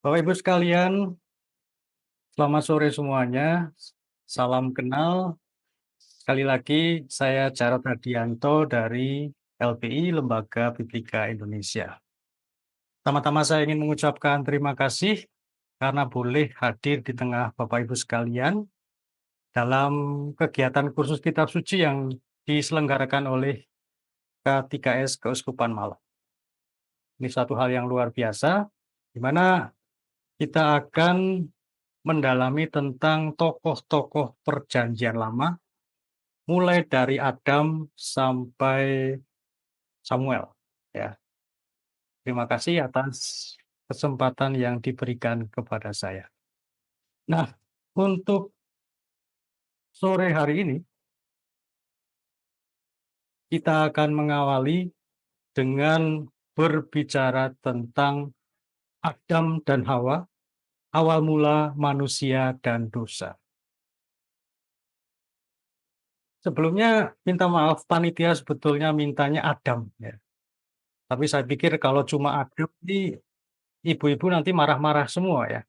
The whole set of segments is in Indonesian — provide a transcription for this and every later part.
Bapak Ibu sekalian, selamat sore semuanya. Salam kenal. Sekali lagi, saya Jarod Hadianto dari LPI, Lembaga Biblika Indonesia. Pertama-tama saya ingin mengucapkan terima kasih karena boleh hadir di tengah Bapak Ibu sekalian dalam kegiatan kursus kitab suci yang diselenggarakan oleh K3S Keuskupan Malang. Ini satu hal yang luar biasa, di mana kita akan mendalami tentang tokoh-tokoh Perjanjian Lama, mulai dari Adam sampai Samuel. Ya, terima kasih atas kesempatan yang diberikan kepada saya. Nah, untuk sore hari ini kita akan mengawali dengan berbicara tentang Adam dan Hawa, awal mula manusia dan dosa. Sebelumnya minta maaf, panitia sebetulnya mintanya Adam, ya. Tapi saya pikir kalau cuma Adam ini ibu-ibu nanti marah-marah semua ya,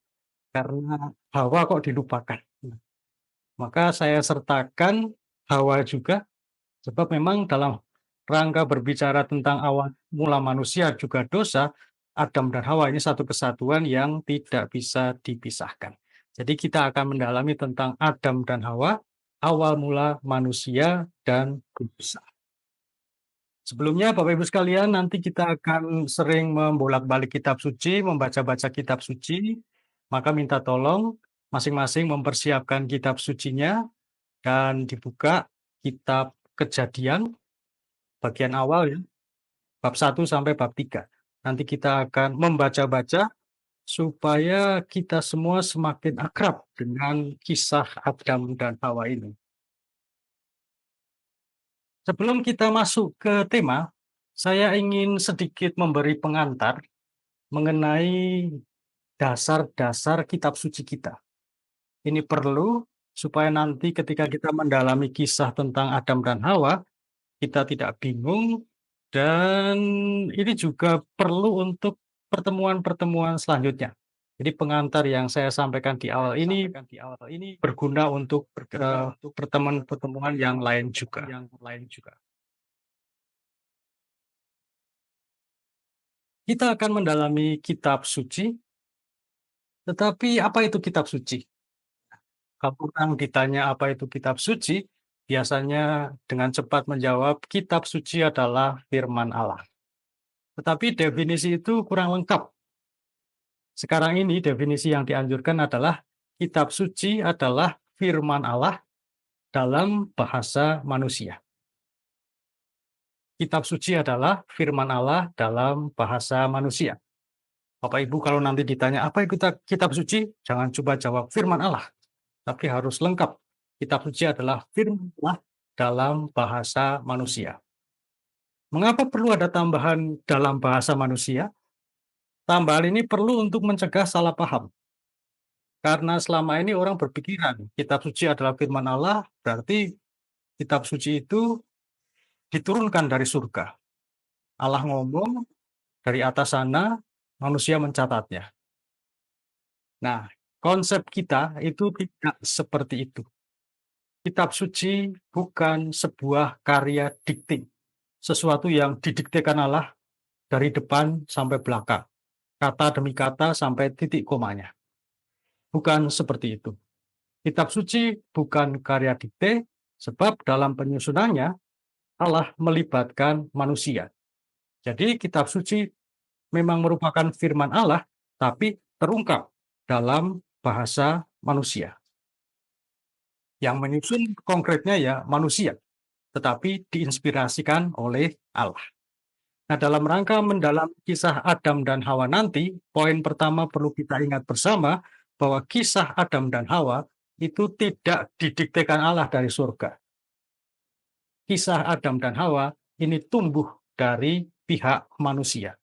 karena Hawa kok dilupakan. Nah, maka saya sertakan Hawa juga, sebab memang dalam rangka berbicara tentang awal mula manusia juga dosa, Adam dan Hawa ini satu kesatuan yang tidak bisa dipisahkan. Jadi kita akan mendalami tentang Adam dan Hawa, awal mula manusia dan dosa. Sebelumnya, Bapak Ibu sekalian, nanti kita akan sering membolak-balik kitab suci, membaca-baca kitab suci, maka minta tolong masing-masing mempersiapkan kitab sucinya dan dibuka kitab Kejadian bagian awal ya, bab 1 sampai bab 3. Nanti kita akan membaca-baca supaya kita semua semakin akrab dengan kisah Adam dan Hawa ini. Sebelum kita masuk ke tema, saya ingin sedikit memberi pengantar mengenai dasar-dasar kitab suci kita. Ini perlu supaya nanti ketika kita mendalami kisah tentang Adam dan Hawa, kita tidak bingung dan ini juga perlu untuk pertemuan-pertemuan selanjutnya. Jadi pengantar yang saya sampaikan di awal ini berguna untuk pertemuan-pertemuan yang lain juga. Kita akan mendalami kitab suci, tetapi apa itu kitab suci? Kalau orang ditanya apa itu kitab suci, biasanya dengan cepat menjawab kitab suci adalah firman Allah. Tetapi definisi itu kurang lengkap. Sekarang ini definisi yang dianjurkan adalah kitab suci adalah firman Allah dalam bahasa manusia. Kitab suci adalah firman Allah dalam bahasa manusia. Bapak Ibu kalau nanti ditanya apa itu kitab suci, jangan coba jawab firman Allah, tapi harus lengkap. Kitab suci adalah firman Allah dalam bahasa manusia. Mengapa perlu ada tambahan dalam bahasa manusia? Tambahan ini perlu untuk mencegah salah paham. Karena selama ini orang berpikiran kitab suci adalah firman Allah, berarti kitab suci itu diturunkan dari surga. Allah ngomong dari atas sana, manusia mencatatnya. Nah, konsep kita itu tidak seperti itu. Kitab suci bukan sebuah karya dikte, sesuatu yang didiktekan Allah dari depan sampai belakang, kata demi kata sampai titik komanya. Bukan seperti itu. Kitab suci bukan karya dikte, sebab dalam penyusunannya Allah melibatkan manusia. Jadi kitab suci memang merupakan firman Allah, tapi terungkap dalam bahasa manusia. Yang menyusun konkretnya ya manusia, tetapi diinspirasikan oleh Allah. Nah, dalam rangka mendalam kisah Adam dan Hawa nanti, poin pertama perlu kita ingat bersama bahwa kisah Adam dan Hawa itu tidak didiktekan Allah dari surga. Kisah Adam dan Hawa ini tumbuh dari pihak manusia,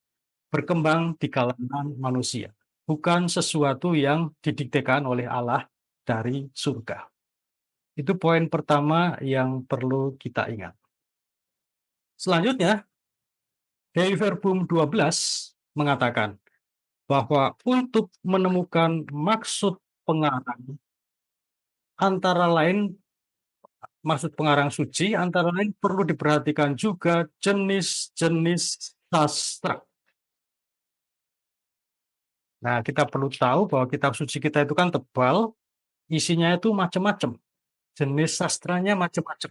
berkembang di kalangan manusia, bukan sesuatu yang didiktekan oleh Allah dari surga. Itu poin pertama yang perlu kita ingat. Selanjutnya, Dei Verbum 12 mengatakan, bahwa untuk menemukan maksud pengarang, antara lain maksud pengarang suci, antara lain perlu diperhatikan juga jenis-jenis sastra. Nah, kita perlu tahu bahwa kitab suci kita itu kan tebal, isinya itu macam-macam, jenis sastranya macam-macam.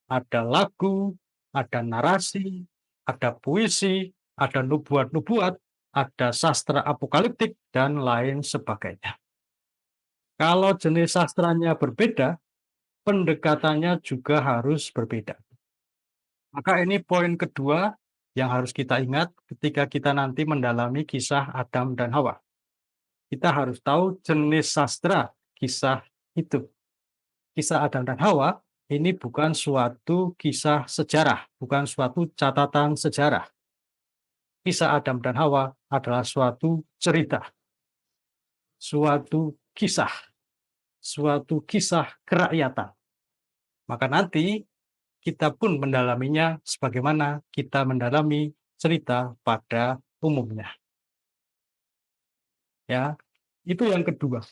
Ada lagu, ada narasi, ada puisi, ada nubuat-nubuat, ada sastra apokaliptik, dan lain sebagainya. Kalau jenis sastranya berbeda, pendekatannya juga harus berbeda. Maka ini poin kedua yang harus kita ingat ketika kita nanti mendalami kisah Adam dan Hawa. Kita harus tahu jenis sastra kisah itu. Kisah Adam dan Hawa ini bukan suatu kisah sejarah, bukan suatu catatan sejarah. Kisah Adam dan Hawa adalah suatu cerita, suatu kisah kerakyatan. Maka nanti kita pun mendalaminya sebagaimana kita mendalami cerita pada umumnya. Ya, itu yang kedua.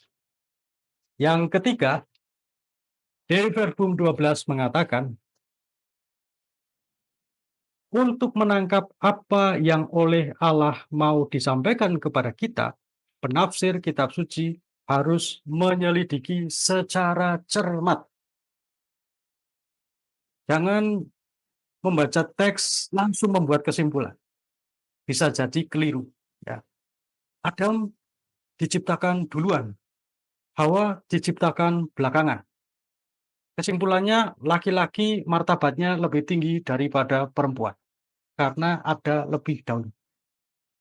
Yang ketiga, dari Verbum 12 mengatakan, untuk menangkap apa yang oleh Allah mau disampaikan kepada kita, penafsir kitab suci harus menyelidiki secara cermat. Jangan membaca teks langsung membuat kesimpulan. Bisa jadi keliru. Ya. Adam diciptakan duluan, Hawa diciptakan belakangan. Kesimpulannya, laki-laki martabatnya lebih tinggi daripada perempuan karena ada lebih dahulu.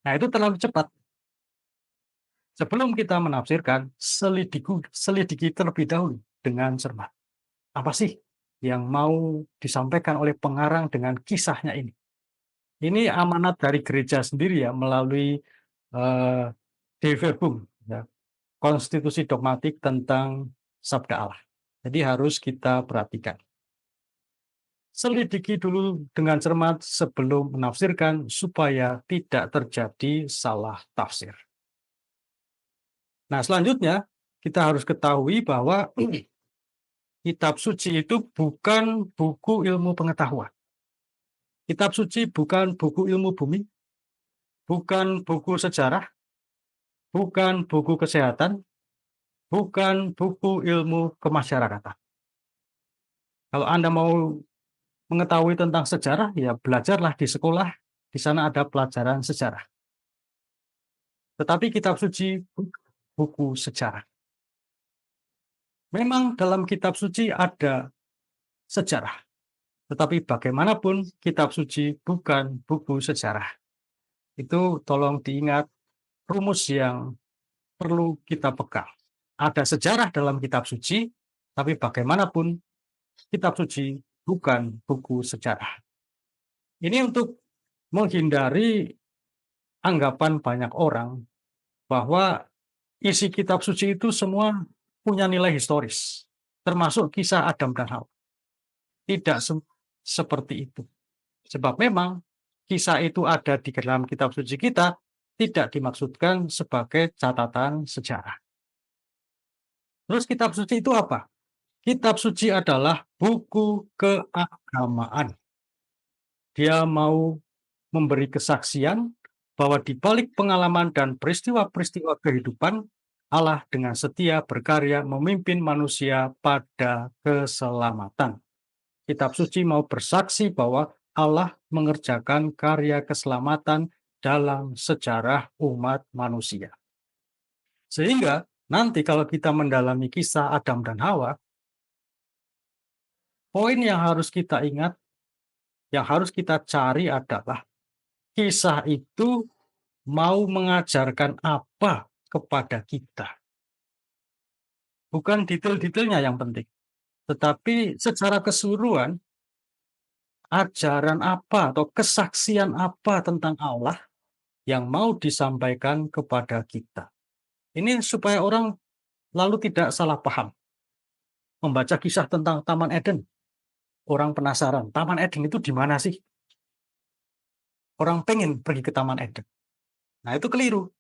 Nah, itu terlalu cepat. Sebelum kita menafsirkan, selidiki terlebih dahulu dengan cermat. Apa sih yang mau disampaikan oleh pengarang dengan kisahnya ini? Ini amanat dari gereja sendiri ya, melalui eh, Dei Verbum, ya, konstitusi dogmatik tentang Sabda Allah. Jadi harus kita perhatikan. Selidiki dulu dengan cermat sebelum menafsirkan supaya tidak terjadi salah tafsir. Nah, selanjutnya kita harus ketahui bahwa kitab suci itu bukan buku ilmu pengetahuan. Kitab suci bukan buku ilmu bumi, bukan buku sejarah, bukan buku kesehatan, bukan buku ilmu kemasyarakatan. Kalau Anda mau mengetahui tentang sejarah, ya belajarlah di sekolah, di sana ada pelajaran sejarah. Tetapi kitab suci buku sejarah. Memang dalam kitab suci ada sejarah, tetapi bagaimanapun kitab suci bukan buku sejarah. Itu tolong diingat rumus yang perlu kita pegang. Ada sejarah dalam kitab suci, tapi bagaimanapun kitab suci bukan buku sejarah. Ini untuk menghindari anggapan banyak orang bahwa isi kitab suci itu semua punya nilai historis, termasuk kisah Adam dan Hawa. Tidak seperti itu. Sebab memang kisah itu ada di dalam kitab suci kita, tidak dimaksudkan sebagai catatan sejarah. Terus kitab suci itu apa? Kitab suci adalah buku keagamaan. Dia mau memberi kesaksian bahwa di balik pengalaman dan peristiwa-peristiwa kehidupan, Allah dengan setia berkarya memimpin manusia pada keselamatan. Kitab suci mau bersaksi bahwa Allah mengerjakan karya keselamatan dalam sejarah umat manusia. Sehingga nanti kalau kita mendalami kisah Adam dan Hawa, poin yang harus kita ingat, yang harus kita cari adalah kisah itu mau mengajarkan apa kepada kita. Bukan detail-detailnya yang penting, tetapi secara keseluruhan, ajaran apa atau kesaksian apa tentang Allah yang mau disampaikan kepada kita. Ini supaya orang lalu tidak salah paham. Membaca kisah tentang Taman Eden, orang penasaran, Taman Eden itu di mana sih? Orang pengen pergi ke Taman Eden. Nah, itu keliru.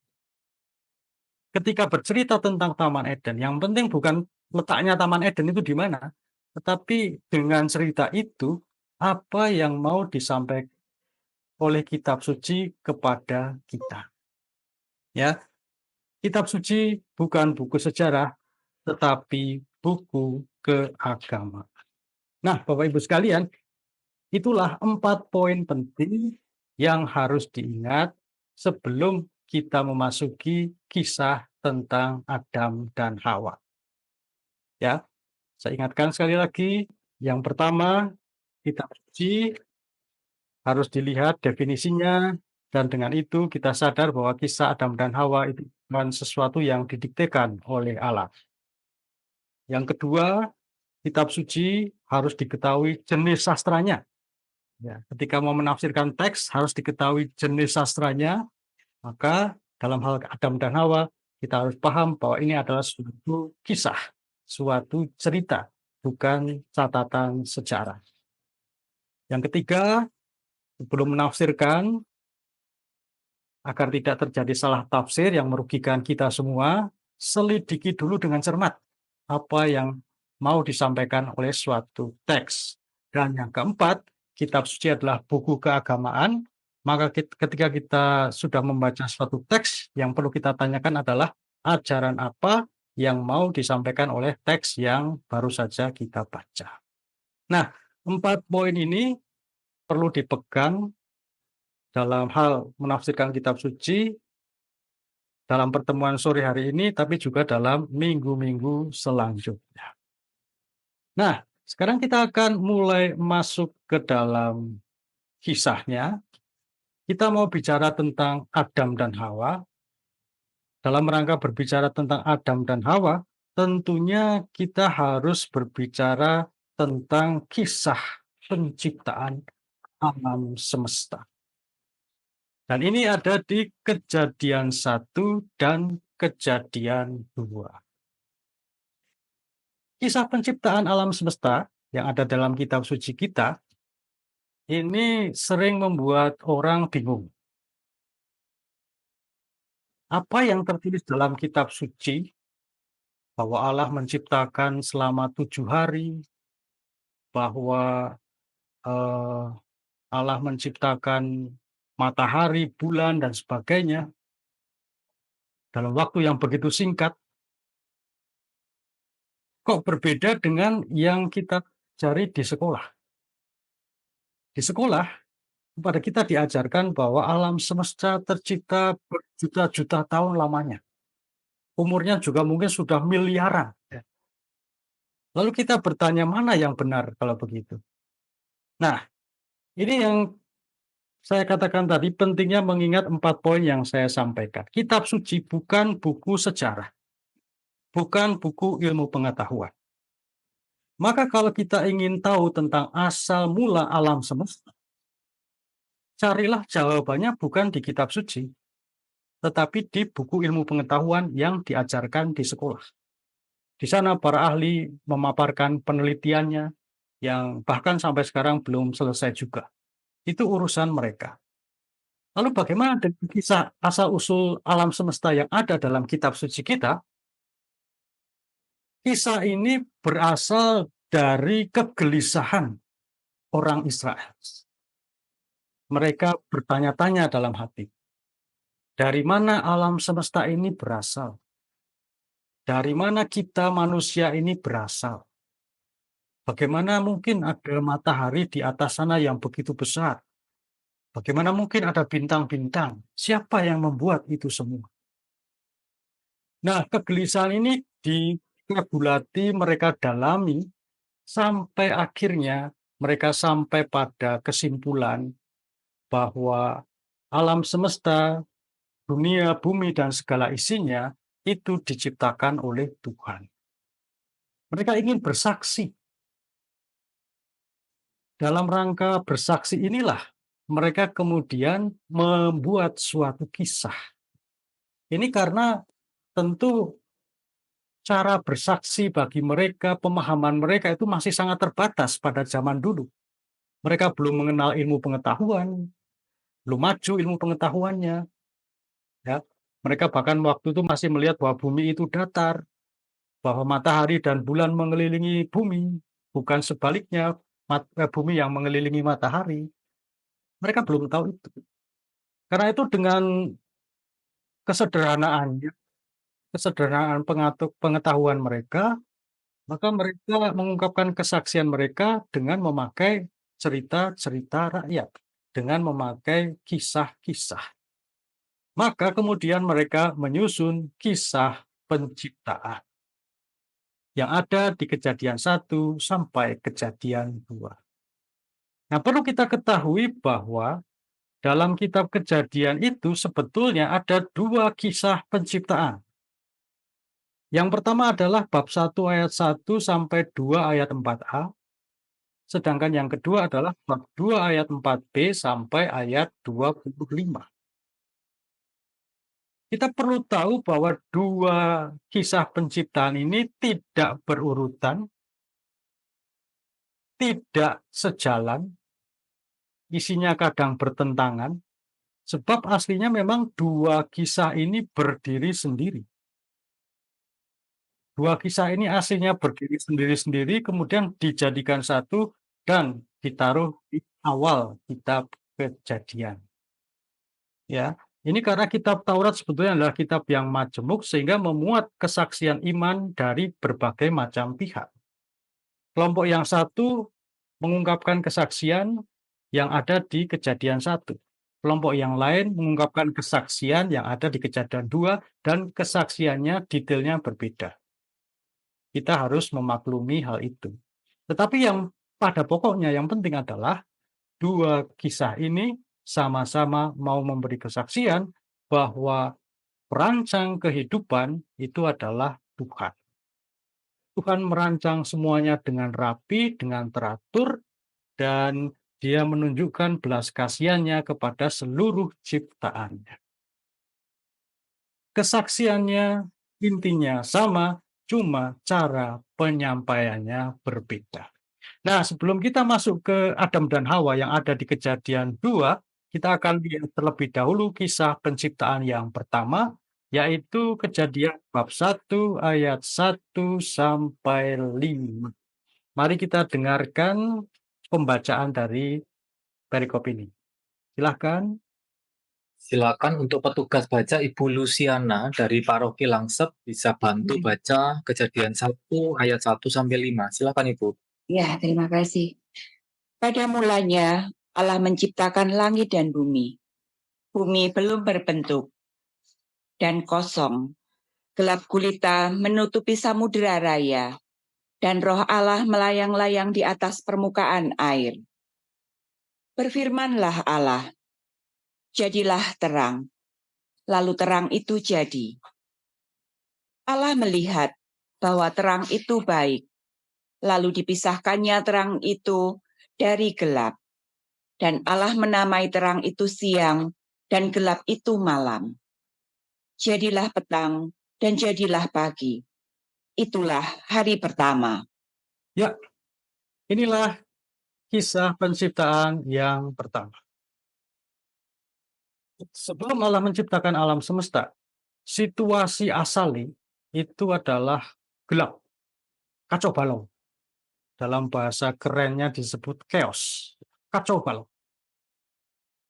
ketika bercerita tentang Taman Eden, yang penting bukan letaknya Taman Eden itu di mana, tetapi dengan cerita itu, apa yang mau disampaikan oleh kitab suci kepada kita, ya. Kitab suci bukan buku sejarah, tetapi buku keagamaan. Nah, Bapak Ibu sekalian, itulah 4 poin penting yang harus diingat sebelum kita memasuki kisah tentang Adam dan Hawa, ya. Saya ingatkan sekali lagi, yang pertama, kitab suci harus dilihat definisinya, dan dengan itu kita sadar bahwa kisah Adam dan Hawa itu bukan sesuatu yang didiktekan oleh Allah. Yang kedua, kitab suci harus diketahui jenis sastranya. Ya, ketika mau menafsirkan teks harus diketahui jenis sastranya, maka dalam hal Adam dan Hawa kita harus paham bahwa ini adalah suatu kisah, suatu cerita, bukan catatan sejarah. Yang ketiga, sebelum menafsirkan, agar tidak terjadi salah tafsir yang merugikan kita semua, selidiki dulu dengan cermat apa yang mau disampaikan oleh suatu teks. Dan yang keempat, kitab suci adalah buku keagamaan, maka ketika kita sudah membaca suatu teks, yang perlu kita tanyakan adalah ajaran apa yang mau disampaikan oleh teks yang baru saja kita baca. Nah, 4 poin ini perlu dipegang dalam hal menafsirkan kitab suci dalam pertemuan sore hari ini, tapi juga dalam minggu-minggu selanjutnya. Nah, sekarang kita akan mulai masuk ke dalam kisahnya. Kita mau bicara tentang Adam dan Hawa. Dalam rangka berbicara tentang Adam dan Hawa, tentunya kita harus berbicara tentang kisah penciptaan alam semesta. Dan ini ada di Kejadian 1 dan Kejadian 2. Kisah penciptaan alam semesta yang ada dalam kitab suci kita, ini sering membuat orang bingung. Apa yang tertulis dalam kitab suci, bahwa Allah menciptakan selama 7 hari, bahwa eh, Allah menciptakan matahari, bulan, dan sebagainya dalam waktu yang begitu singkat, kok berbeda dengan yang kita cari di sekolah. Di sekolah, kepada kita diajarkan bahwa alam semesta tercipta berjuta-juta tahun lamanya. Umurnya juga mungkin sudah miliaran, ya. Lalu kita bertanya, mana yang benar kalau begitu? Nah, ini yang saya katakan tadi, pentingnya mengingat 4 poin yang saya sampaikan. Kitab suci bukan buku sejarah, bukan buku ilmu pengetahuan. Maka kalau kita ingin tahu tentang asal mula alam semesta, carilah jawabannya bukan di kitab suci, tetapi di buku ilmu pengetahuan yang diajarkan di sekolah. Di sana para ahli memaparkan penelitiannya yang bahkan sampai sekarang belum selesai juga. Itu urusan mereka. Lalu bagaimana dengan kisah asal-usul alam semesta yang ada dalam kitab suci kita? Kisah ini berasal dari kegelisahan orang Israel. Mereka bertanya-tanya dalam hati, dari mana alam semesta ini berasal? Dari mana kita manusia ini berasal? Bagaimana mungkin ada matahari di atas sana yang begitu besar? Bagaimana mungkin ada bintang-bintang? Siapa yang membuat itu semua? Nah, kegelisahan ini dikabulati, mereka dalami, sampai akhirnya mereka sampai pada kesimpulan bahwa alam semesta, dunia, bumi, dan segala isinya itu diciptakan oleh Tuhan. Mereka ingin bersaksi. Dalam rangka bersaksi inilah mereka kemudian membuat suatu kisah. Ini karena tentu cara bersaksi bagi mereka, pemahaman mereka itu masih sangat terbatas pada zaman dulu. Mereka belum mengenal ilmu pengetahuan, belum maju ilmu pengetahuannya, ya. Mereka bahkan waktu itu masih melihat bahwa bumi itu datar, bahwa matahari dan bulan mengelilingi bumi, bukan sebaliknya, bumi yang mengelilingi matahari. Mereka belum tahu itu. Karena itu dengan kesederhanaannya, kesederhanaan pengetahuan mereka, maka mereka mengungkapkan kesaksian mereka dengan memakai cerita-cerita rakyat, dengan memakai kisah-kisah. Maka kemudian mereka menyusun kisah penciptaan yang ada di Kejadian 1 sampai Kejadian 2. Nah, perlu kita ketahui bahwa dalam kitab Kejadian itu sebetulnya ada 2 kisah penciptaan. Yang pertama adalah bab 1 ayat 1 sampai 2 ayat 4a, sedangkan yang kedua adalah bab 2 ayat 4b sampai ayat 25. Kita perlu tahu bahwa 2 kisah penciptaan ini tidak berurutan, tidak sejalan, isinya kadang bertentangan, sebab aslinya memang 2 kisah ini berdiri sendiri. 2 kisah ini aslinya berdiri sendiri-sendiri, kemudian dijadikan satu dan ditaruh di awal kitab Kejadian. Ya, ini karena kitab Taurat sebetulnya adalah kitab yang majemuk sehingga memuat kesaksian iman dari berbagai macam pihak. Kelompok yang satu mengungkapkan kesaksian yang ada di Kejadian 1. Kelompok yang lain mengungkapkan kesaksian yang ada di Kejadian 2 dan kesaksiannya detailnya berbeda. Kita harus memaklumi hal itu. Tetapi yang pada pokoknya yang penting adalah 2 kisah ini sama-sama mau memberi kesaksian bahwa perancang kehidupan itu adalah Tuhan. Tuhan merancang semuanya dengan rapi, dengan teratur, dan Dia menunjukkan belas kasihannya kepada seluruh ciptaannya. Kesaksiannya intinya sama, cuma cara penyampaiannya berbeda. Nah, sebelum kita masuk ke Adam dan Hawa yang ada di Kejadian 2, kita akan lihat terlebih dahulu kisah penciptaan yang pertama, yaitu Kejadian bab 1 ayat 1 sampai 5. Mari kita dengarkan pembacaan dari perikop ini. Silahkan. Silakan untuk petugas baca Ibu Luciana dari Paroki Langsep bisa bantu baca Kejadian 1 ayat 1 sampai 5. Silakan Ibu. Ya, terima kasih. Pada mulanya Allah menciptakan langit dan bumi. Bumi belum berbentuk dan kosong. Gelap gulita menutupi samudera raya, dan roh Allah melayang-layang di atas permukaan air. Berfirmanlah Allah, jadilah terang. Lalu terang itu jadi. Allah melihat bahwa terang itu baik. Lalu dipisahkannya terang itu dari gelap. Dan Allah menamai terang itu siang, dan gelap itu malam. Jadilah petang, dan jadilah pagi. Itulah hari pertama. Ya, inilah kisah penciptaan yang pertama. Sebelum Allah menciptakan alam semesta, situasi asali itu adalah gelap, kacau balau. Dalam bahasa kerennya disebut chaos, kacau balau.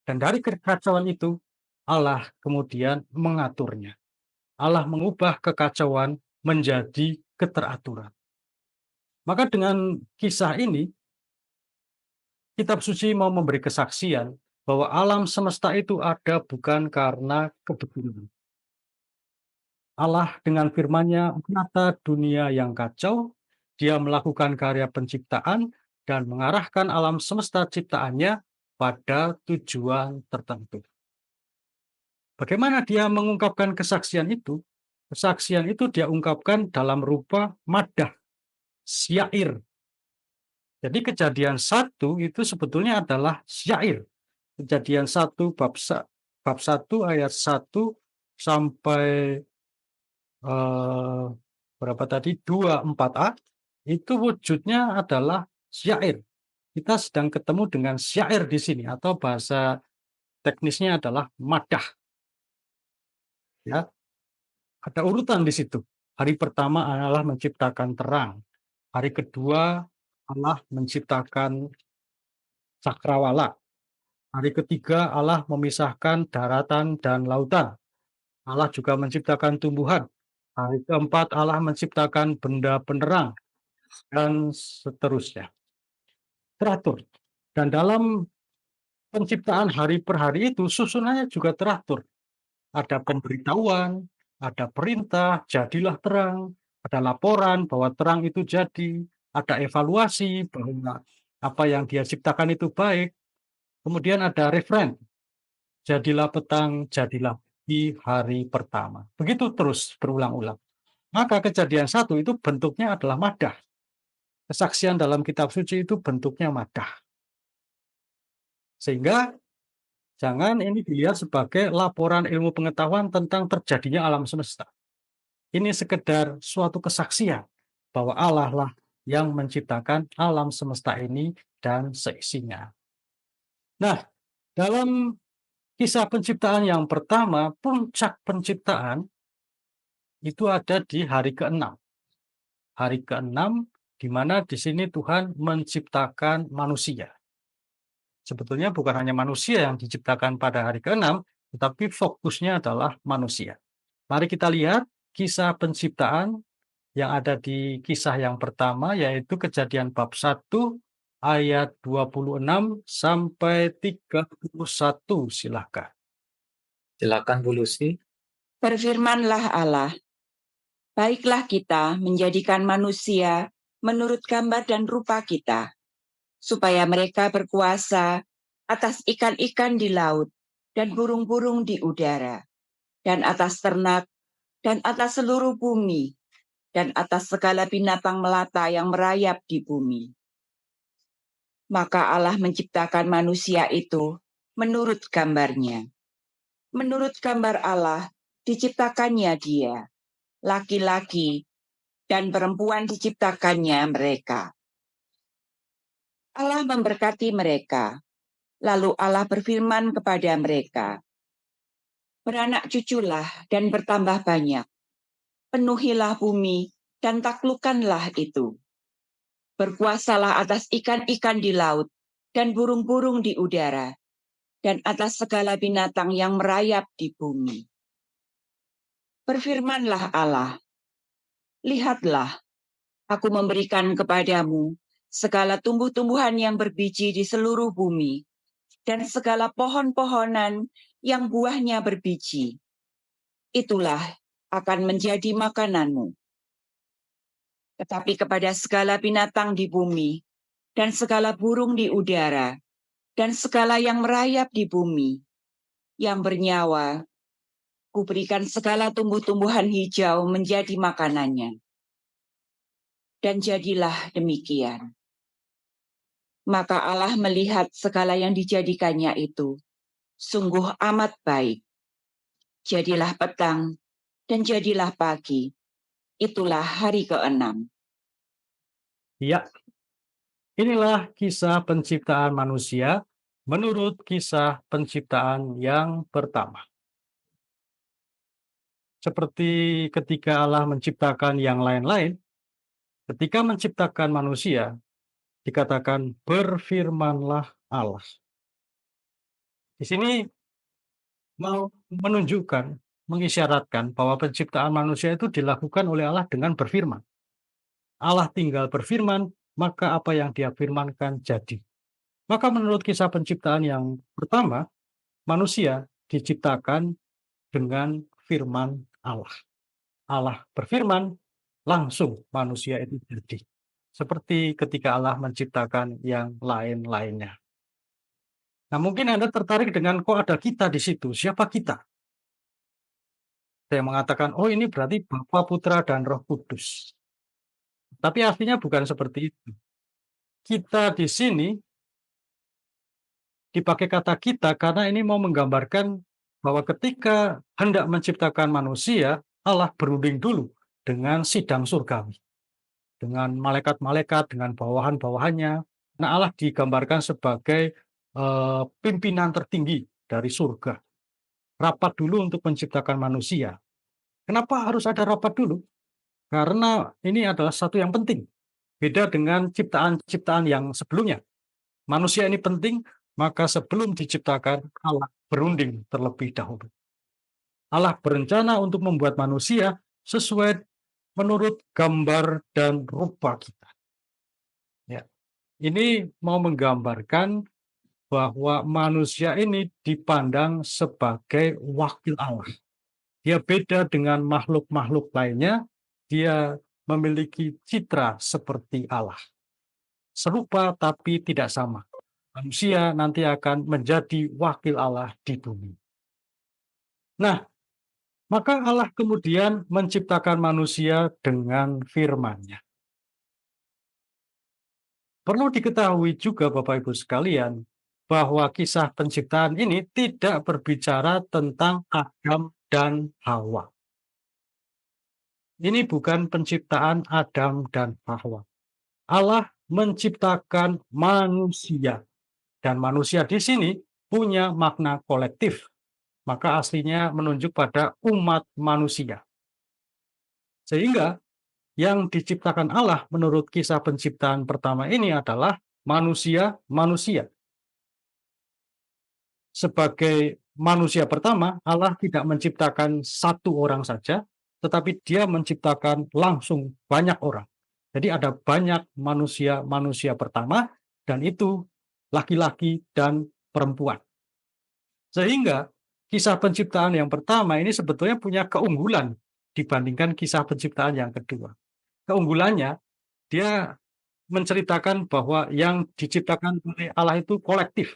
Dan dari kekacauan itu, Allah kemudian mengaturnya. Allah mengubah kekacauan menjadi keteraturan. Maka dengan kisah ini, Kitab Suci mau memberi kesaksian bahwa alam semesta itu ada bukan karena kebetulan. Allah dengan firman-Nya menata dunia yang kacau, Dia melakukan karya penciptaan dan mengarahkan alam semesta ciptaannya pada tujuan tertentu. Bagaimana Dia mengungkapkan kesaksian itu? Kesaksian itu Dia ungkapkan dalam rupa madah, syair. Jadi Kejadian 1 itu sebetulnya adalah syair. Kejadian 1 bab 1 ayat 1 sampai berapa tadi 24a itu wujudnya adalah syair. Kita sedang ketemu dengan syair di sini atau bahasa teknisnya adalah madah. Ya, Ada urutan di situ. Hari pertama Allah menciptakan terang. Hari kedua Allah menciptakan cakrawala. Hari ketiga Allah memisahkan daratan dan lautan. Allah juga menciptakan tumbuhan. Hari keempat Allah menciptakan benda penerang dan seterusnya. Teratur. Dan dalam penciptaan hari per hari itu susunannya juga teratur. Ada pemberitahuan, ada perintah, jadilah terang, ada laporan bahwa terang itu jadi, ada evaluasi bahwa apa yang dia ciptakan itu baik, kemudian ada referen, jadilah petang, jadilah di hari pertama. Begitu terus berulang-ulang. Maka kejadian 1 itu bentuknya adalah madah. Kesaksian dalam kitab suci itu bentuknya madah. Sehingga jangan ini dilihat sebagai laporan ilmu pengetahuan tentang terjadinya alam semesta. Ini sekedar suatu kesaksian bahwa Allah lah yang menciptakan alam semesta ini dan seisinya. Nah, dalam kisah penciptaan yang pertama, puncak penciptaan itu ada di hari ke-6. Hari ke-6 di mana di sini Tuhan menciptakan manusia. Sebetulnya bukan hanya manusia yang diciptakan pada hari ke-6, tetapi fokusnya adalah manusia. Mari kita lihat kisah penciptaan yang ada di kisah yang pertama, yaitu Kejadian bab 1 ayat 26 sampai 31. Silakan. Silakan Bu Lucy. Berfirmanlah Allah, baiklah kita menjadikan manusia menurut gambar dan rupa kita, supaya mereka berkuasa atas ikan-ikan di laut dan burung-burung di udara, dan atas ternak, dan atas seluruh bumi, dan atas segala binatang melata yang merayap di bumi. Maka Allah menciptakan manusia itu menurut gambarnya. Menurut gambar Allah diciptakannya dia, laki-laki dan perempuan diciptakannya mereka. Allah memberkati mereka, lalu Allah berfirman kepada mereka, beranak cuculah dan bertambah banyak, penuhilah bumi dan taklukkanlah itu. Berkuasalah atas ikan-ikan di laut dan burung-burung di udara, dan atas segala binatang yang merayap di bumi. Berfirmanlah Allah, lihatlah, aku memberikan kepadamu segala tumbuh-tumbuhan yang berbiji di seluruh bumi, dan segala pohon-pohonan yang buahnya berbiji. Itulah akan menjadi makananmu. Tetapi kepada segala binatang di bumi, dan segala burung di udara, dan segala yang merayap di bumi, yang bernyawa, kuberikan segala tumbuh-tumbuhan hijau menjadi makanannya. Dan jadilah demikian. Maka Allah melihat segala yang dijadikannya itu, sungguh amat baik. Jadilah petang, dan jadilah pagi. Itulah hari ke-6. Ya, inilah kisah penciptaan manusia menurut kisah penciptaan yang pertama. Seperti ketika Allah menciptakan yang lain-lain, ketika menciptakan manusia, dikatakan berfirmanlah Allah. Di sini mau menunjukkan, mengisyaratkan bahwa penciptaan manusia itu dilakukan oleh Allah dengan berfirman. Allah tinggal berfirman, maka apa yang dia firmankan jadi. Maka menurut kisah penciptaan yang pertama, manusia diciptakan dengan firman Allah. Allah berfirman, langsung manusia itu jadi. Seperti ketika Allah menciptakan yang lain-lainnya. Nah, mungkin Anda tertarik dengan kok ada kita di situ. Siapa kita? Saya mengatakan, oh ini berarti Bapa, Putra, dan Roh Kudus. Tapi artinya bukan seperti itu. Kita di sini dipakai kata kita karena ini mau menggambarkan bahwa ketika hendak menciptakan manusia, Allah berunding dulu dengan sidang surgawi. Dengan malaikat-malaikat, dengan bawahan-bawahannya. Nah, Allah digambarkan sebagai pimpinan tertinggi dari surga. Rapat dulu untuk menciptakan manusia. Kenapa harus ada rapat dulu? Karena ini adalah satu yang penting. Beda dengan ciptaan-ciptaan yang sebelumnya. Manusia ini penting, maka sebelum diciptakan, Allah berunding terlebih dahulu. Allah berencana untuk membuat manusia sesuai menurut gambar dan rupa kita. Ya. Ini mau menggambarkan bahwa manusia ini dipandang sebagai wakil Allah. Dia beda dengan makhluk-makhluk lainnya, dia memiliki citra seperti Allah. Serupa tapi tidak sama. Manusia nanti akan menjadi wakil Allah di bumi. Nah, maka Allah kemudian menciptakan manusia dengan firman-Nya. Perlu diketahui juga Bapak Ibu sekalian, bahwa kisah penciptaan ini tidak berbicara tentang Adam dan Hawa. Ini bukan penciptaan Adam dan Hawa. Allah menciptakan manusia. Dan manusia di sini punya makna kolektif. Maka aslinya menunjuk pada umat manusia. Sehingga yang diciptakan Allah menurut kisah penciptaan pertama ini adalah manusia-manusia. Sebagai manusia pertama, Allah tidak menciptakan satu orang saja, tetapi Dia menciptakan langsung banyak orang. Jadi ada banyak manusia-manusia pertama, dan itu laki-laki dan perempuan. Sehingga kisah penciptaan yang pertama ini sebetulnya punya keunggulan dibandingkan kisah penciptaan yang kedua. Keunggulannya, dia menceritakan bahwa yang diciptakan oleh Allah itu kolektif.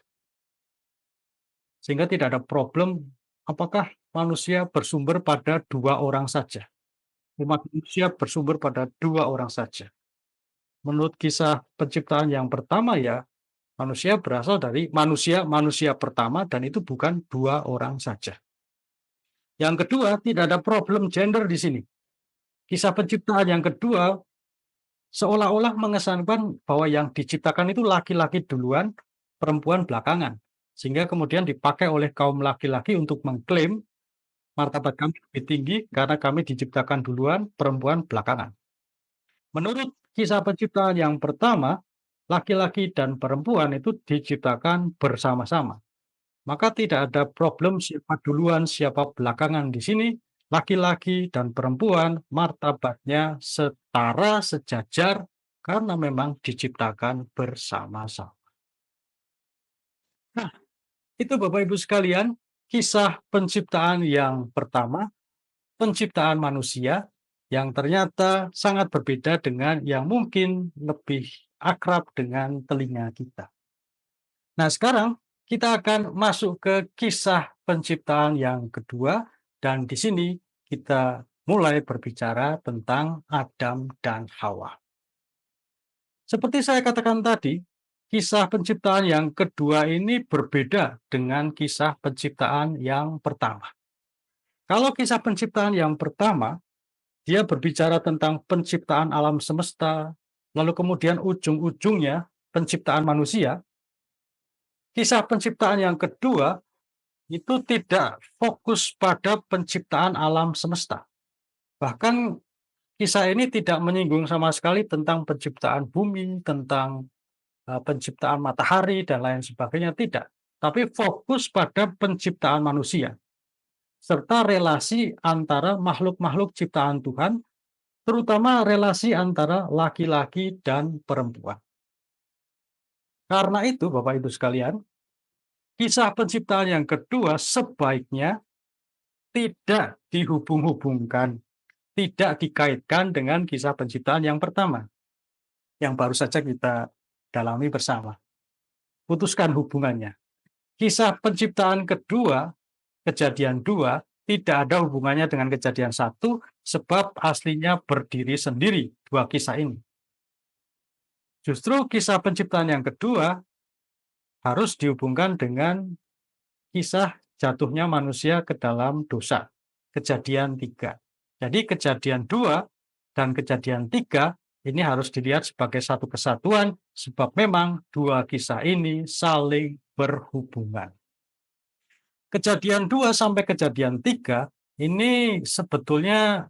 Sehingga tidak ada problem apakah manusia bersumber pada dua orang saja. Umat manusia bersumber pada dua orang saja. Menurut kisah penciptaan yang pertama ya, manusia berasal dari manusia pertama dan itu bukan dua orang saja. Yang kedua, tidak ada problem gender di sini. Kisah penciptaan yang kedua seolah-olah mengesankan bahwa yang diciptakan itu laki-laki duluan, perempuan belakangan. Sehingga kemudian dipakai oleh kaum laki-laki untuk mengklaim martabat kami lebih tinggi karena kami diciptakan duluan, perempuan belakangan. Menurut kisah penciptaan yang pertama, laki-laki dan perempuan itu diciptakan bersama-sama. Maka tidak ada problem siapa duluan, siapa belakangan di sini. Laki-laki dan perempuan martabatnya setara, sejajar, karena memang diciptakan bersama-sama. Nah, itu Bapak Ibu sekalian, kisah penciptaan yang pertama, penciptaan manusia, yang ternyata sangat berbeda dengan yang mungkin lebih akrab dengan telinga kita. Nah, sekarang kita akan masuk ke kisah penciptaan yang kedua, dan di sini kita mulai berbicara tentang Adam dan Hawa. Seperti saya katakan tadi, kisah penciptaan yang kedua ini berbeda dengan kisah penciptaan yang pertama. Kalau kisah penciptaan yang pertama, dia berbicara tentang penciptaan alam semesta, lalu kemudian ujung-ujungnya penciptaan manusia. Kisah penciptaan yang kedua itu tidak fokus pada penciptaan alam semesta. Bahkan kisah ini tidak menyinggung sama sekali tentang penciptaan bumi, tentang penciptaan matahari, dan lain sebagainya, tidak. Tapi fokus pada penciptaan manusia, serta relasi antara makhluk-makhluk ciptaan Tuhan, terutama relasi antara laki-laki dan perempuan. Karena itu, Bapak Ibu sekalian, kisah penciptaan yang kedua sebaiknya tidak dihubung-hubungkan, tidak dikaitkan dengan kisah penciptaan yang pertama, yang baru saja kita dalami bersama. Putuskan hubungannya. Kisah penciptaan kedua, Kejadian 2, tidak ada hubungannya dengan Kejadian 1, sebab aslinya berdiri sendiri dua kisah ini. Justru kisah penciptaan yang kedua harus dihubungkan dengan kisah jatuhnya manusia ke dalam dosa, Kejadian 3. Jadi Kejadian 2 dan Kejadian 3 ini harus dilihat sebagai satu kesatuan, sebab memang dua kisah ini saling berhubungan. Kejadian 2 sampai Kejadian 3 Ini sebetulnya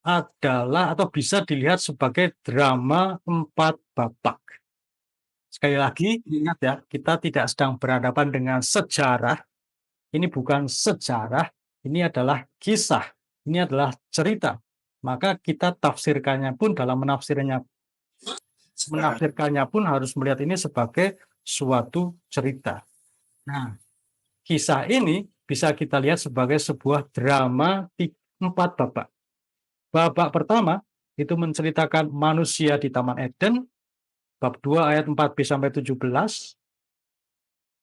adalah atau bisa dilihat sebagai drama 4 babak. Sekali lagi, ingat ya, kita tidak sedang berhadapan dengan sejarah. Ini bukan sejarah, ini adalah kisah, ini adalah cerita. Maka kita tafsirkannya pun dalam menafsirkannya pun harus melihat ini sebagai suatu cerita. Nah, kisah ini bisa kita lihat sebagai sebuah drama 4 babak. Babak pertama itu menceritakan manusia di Taman Eden, bab 2 ayat 4b sampai 17.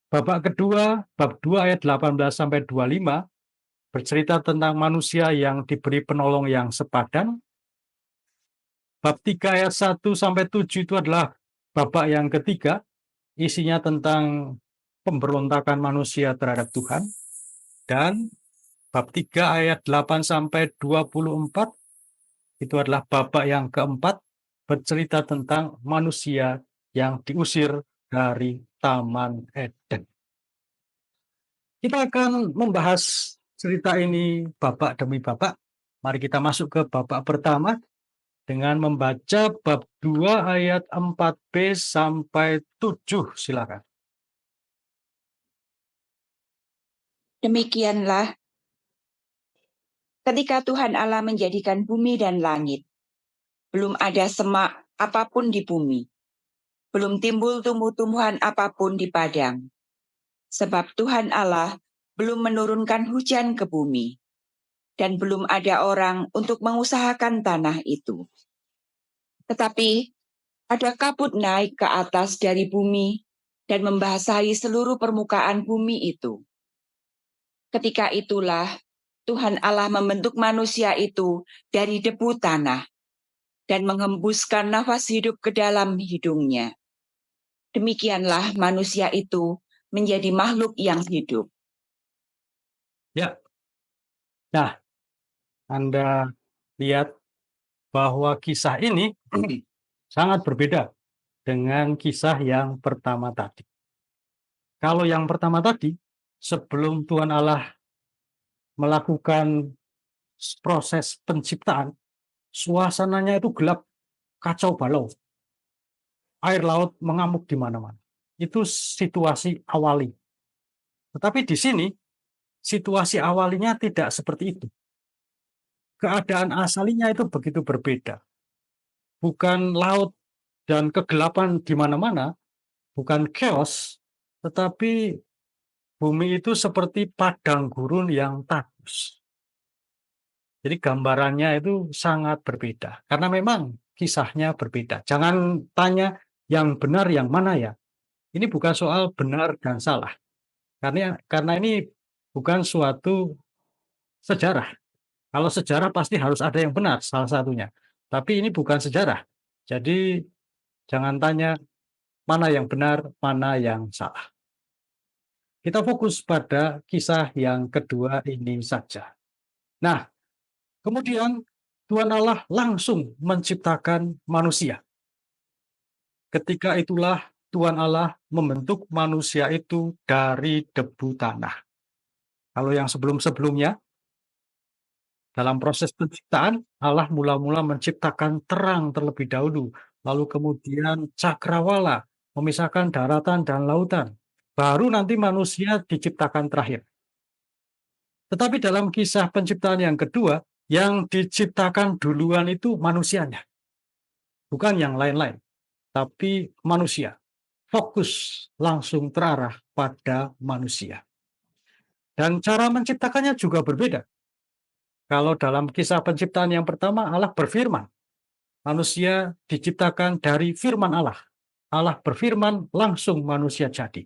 Babak kedua, bab 2 ayat 18 sampai 25 bercerita tentang manusia yang diberi penolong yang sepadan. Bab 3 ayat 1 sampai 7 itu adalah babak yang ketiga, isinya tentang pemberontakan manusia terhadap Tuhan. Dan bab 3 ayat 8 sampai 24 itu adalah babak yang keempat, bercerita tentang manusia yang diusir dari Taman Eden. Kita akan membahas cerita ini babak demi babak. Mari kita masuk ke babak pertama dengan membaca bab 2 ayat 4b sampai 7. Silakan. Demikianlah ketika Tuhan Allah menjadikan bumi dan langit, belum ada semak apapun di bumi, belum timbul tumbuh-tumbuhan apapun di padang, sebab Tuhan Allah belum menurunkan hujan ke bumi, dan belum ada orang untuk mengusahakan tanah itu. Tetapi ada kabut naik ke atas dari bumi dan membasahi seluruh permukaan bumi itu. Ketika itulah Tuhan Allah membentuk manusia itu dari debu tanah dan menghembuskan nafas hidup ke dalam hidungnya. Demikianlah manusia itu menjadi makhluk yang hidup. Ya. Nah, Anda lihat bahwa kisah ini sangat berbeda dengan kisah yang pertama tadi. Kalau yang pertama tadi, sebelum Tuhan Allah melakukan proses penciptaan, suasananya itu gelap, kacau balau. Air laut mengamuk di mana-mana. Itu situasi awali. Tetapi di sini, situasi awalnya tidak seperti itu. Keadaan asalinya itu begitu berbeda. Bukan laut dan kegelapan di mana-mana, bukan chaos, tetapi bumi itu seperti padang gurun yang tandus. Jadi gambarannya itu sangat berbeda, karena memang kisahnya berbeda. Jangan tanya yang benar yang mana ya. Ini bukan soal benar dan salah. Karena ini bukan suatu sejarah. Kalau sejarah pasti harus ada yang benar salah satunya. Tapi ini bukan sejarah. Jadi jangan tanya mana yang benar, mana yang salah. Kita fokus pada kisah yang kedua ini saja. Nah, kemudian Tuhan Allah langsung menciptakan manusia. Ketika itulah Tuhan Allah membentuk manusia itu dari debu tanah. Kalau yang sebelum-sebelumnya, dalam proses penciptaan, Allah mula-mula menciptakan terang terlebih dahulu, lalu kemudian cakrawala, memisahkan daratan dan lautan. Baru nanti manusia diciptakan terakhir. Tetapi dalam kisah penciptaan yang kedua, yang diciptakan duluan itu manusianya. Bukan yang lain-lain, tapi manusia. Fokus langsung terarah pada manusia. Dan cara menciptakannya juga berbeda. Kalau dalam kisah penciptaan yang pertama, Allah berfirman. Manusia diciptakan dari firman Allah. Allah berfirman, langsung manusia jadi.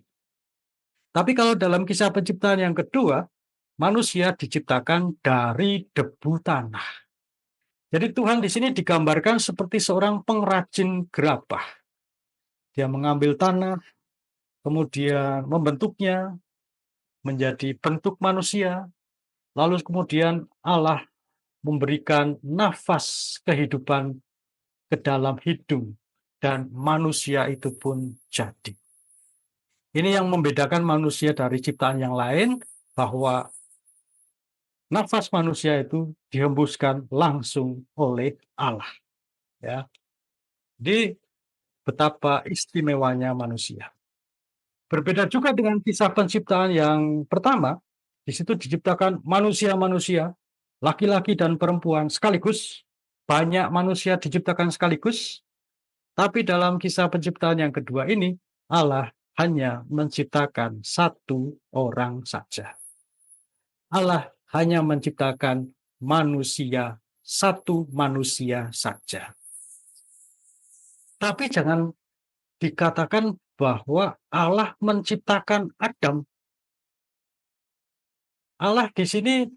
Tapi kalau dalam kisah penciptaan yang kedua, manusia diciptakan dari debu tanah. Jadi Tuhan di sini digambarkan seperti seorang pengrajin gerabah. Dia mengambil tanah, kemudian membentuknya menjadi bentuk manusia, lalu kemudian Allah memberikan nafas kehidupan ke dalam hidung, dan manusia itu pun jadi. Ini yang membedakan manusia dari ciptaan yang lain, bahwa nafas manusia itu dihembuskan langsung oleh Allah, ya. Jadi betapa istimewanya manusia. Berbeda juga dengan kisah penciptaan yang pertama, di situ diciptakan manusia-manusia, laki-laki dan perempuan sekaligus, banyak manusia diciptakan sekaligus, tapi dalam kisah penciptaan yang kedua ini, Allah hanya menciptakan satu orang saja. Allah hanya menciptakan manusia, satu manusia saja. Tapi jangan dikatakan bahwa Allah menciptakan Adam. Allah di sini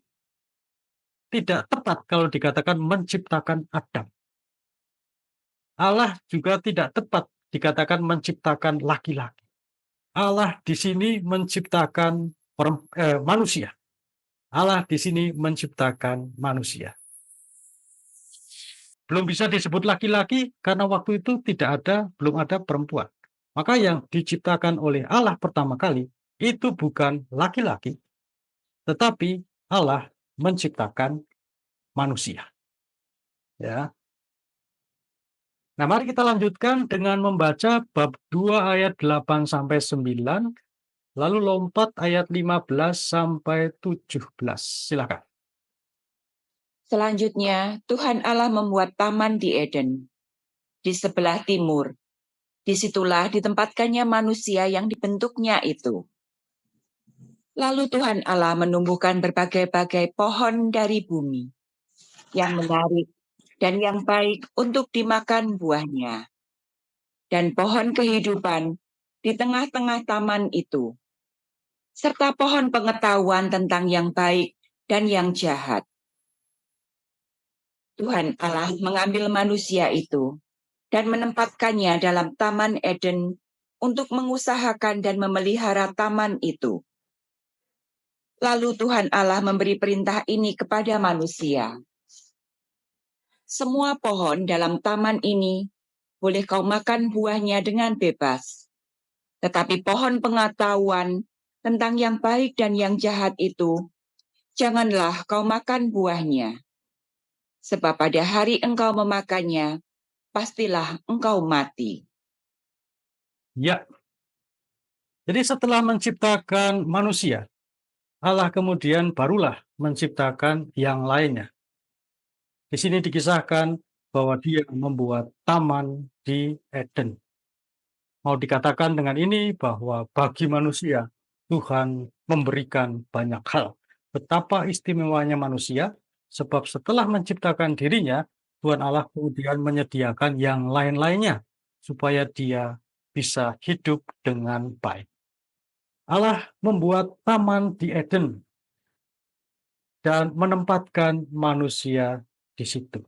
tidak tepat kalau dikatakan menciptakan Adam. Allah juga tidak tepat dikatakan menciptakan laki-laki. Allah di sini menciptakan manusia. Allah di sini menciptakan manusia. Belum bisa disebut laki-laki karena waktu itu belum ada perempuan. Maka yang diciptakan oleh Allah pertama kali itu bukan laki-laki, tetapi Allah menciptakan manusia. Ya. Nah, mari kita lanjutkan dengan membaca bab 2 ayat 8 sampai 9, lalu lompat ayat 15 sampai 17. Silakan. Selanjutnya, Tuhan Allah membuat taman di Eden, di sebelah timur. Disitulah ditempatkannya manusia yang dibentuknya itu. Lalu Tuhan Allah menumbuhkan berbagai-bagai pohon dari bumi, yang menarik dan yang baik untuk dimakan buahnya. Dan pohon kehidupan di tengah-tengah taman itu, serta pohon pengetahuan tentang yang baik dan yang jahat. Tuhan Allah mengambil manusia itu dan menempatkannya dalam Taman Eden untuk mengusahakan dan memelihara taman itu. Lalu Tuhan Allah memberi perintah ini kepada manusia. Semua pohon dalam taman ini boleh kau makan buahnya dengan bebas. Tetapi pohon pengetahuan tentang yang baik dan yang jahat itu, janganlah kau makan buahnya. Sebab pada hari engkau memakannya, pastilah engkau mati. Ya. Jadi setelah menciptakan manusia, Allah kemudian barulah menciptakan yang lainnya. Di sini dikisahkan bahwa Dia membuat taman di Eden. Mau dikatakan dengan ini bahwa bagi manusia, Tuhan memberikan banyak hal. Betapa istimewanya manusia, sebab setelah menciptakan dirinya, Tuhan Allah kemudian menyediakan yang lain-lainnya, supaya dia bisa hidup dengan baik. Allah membuat taman di Eden dan menempatkan manusia di situ.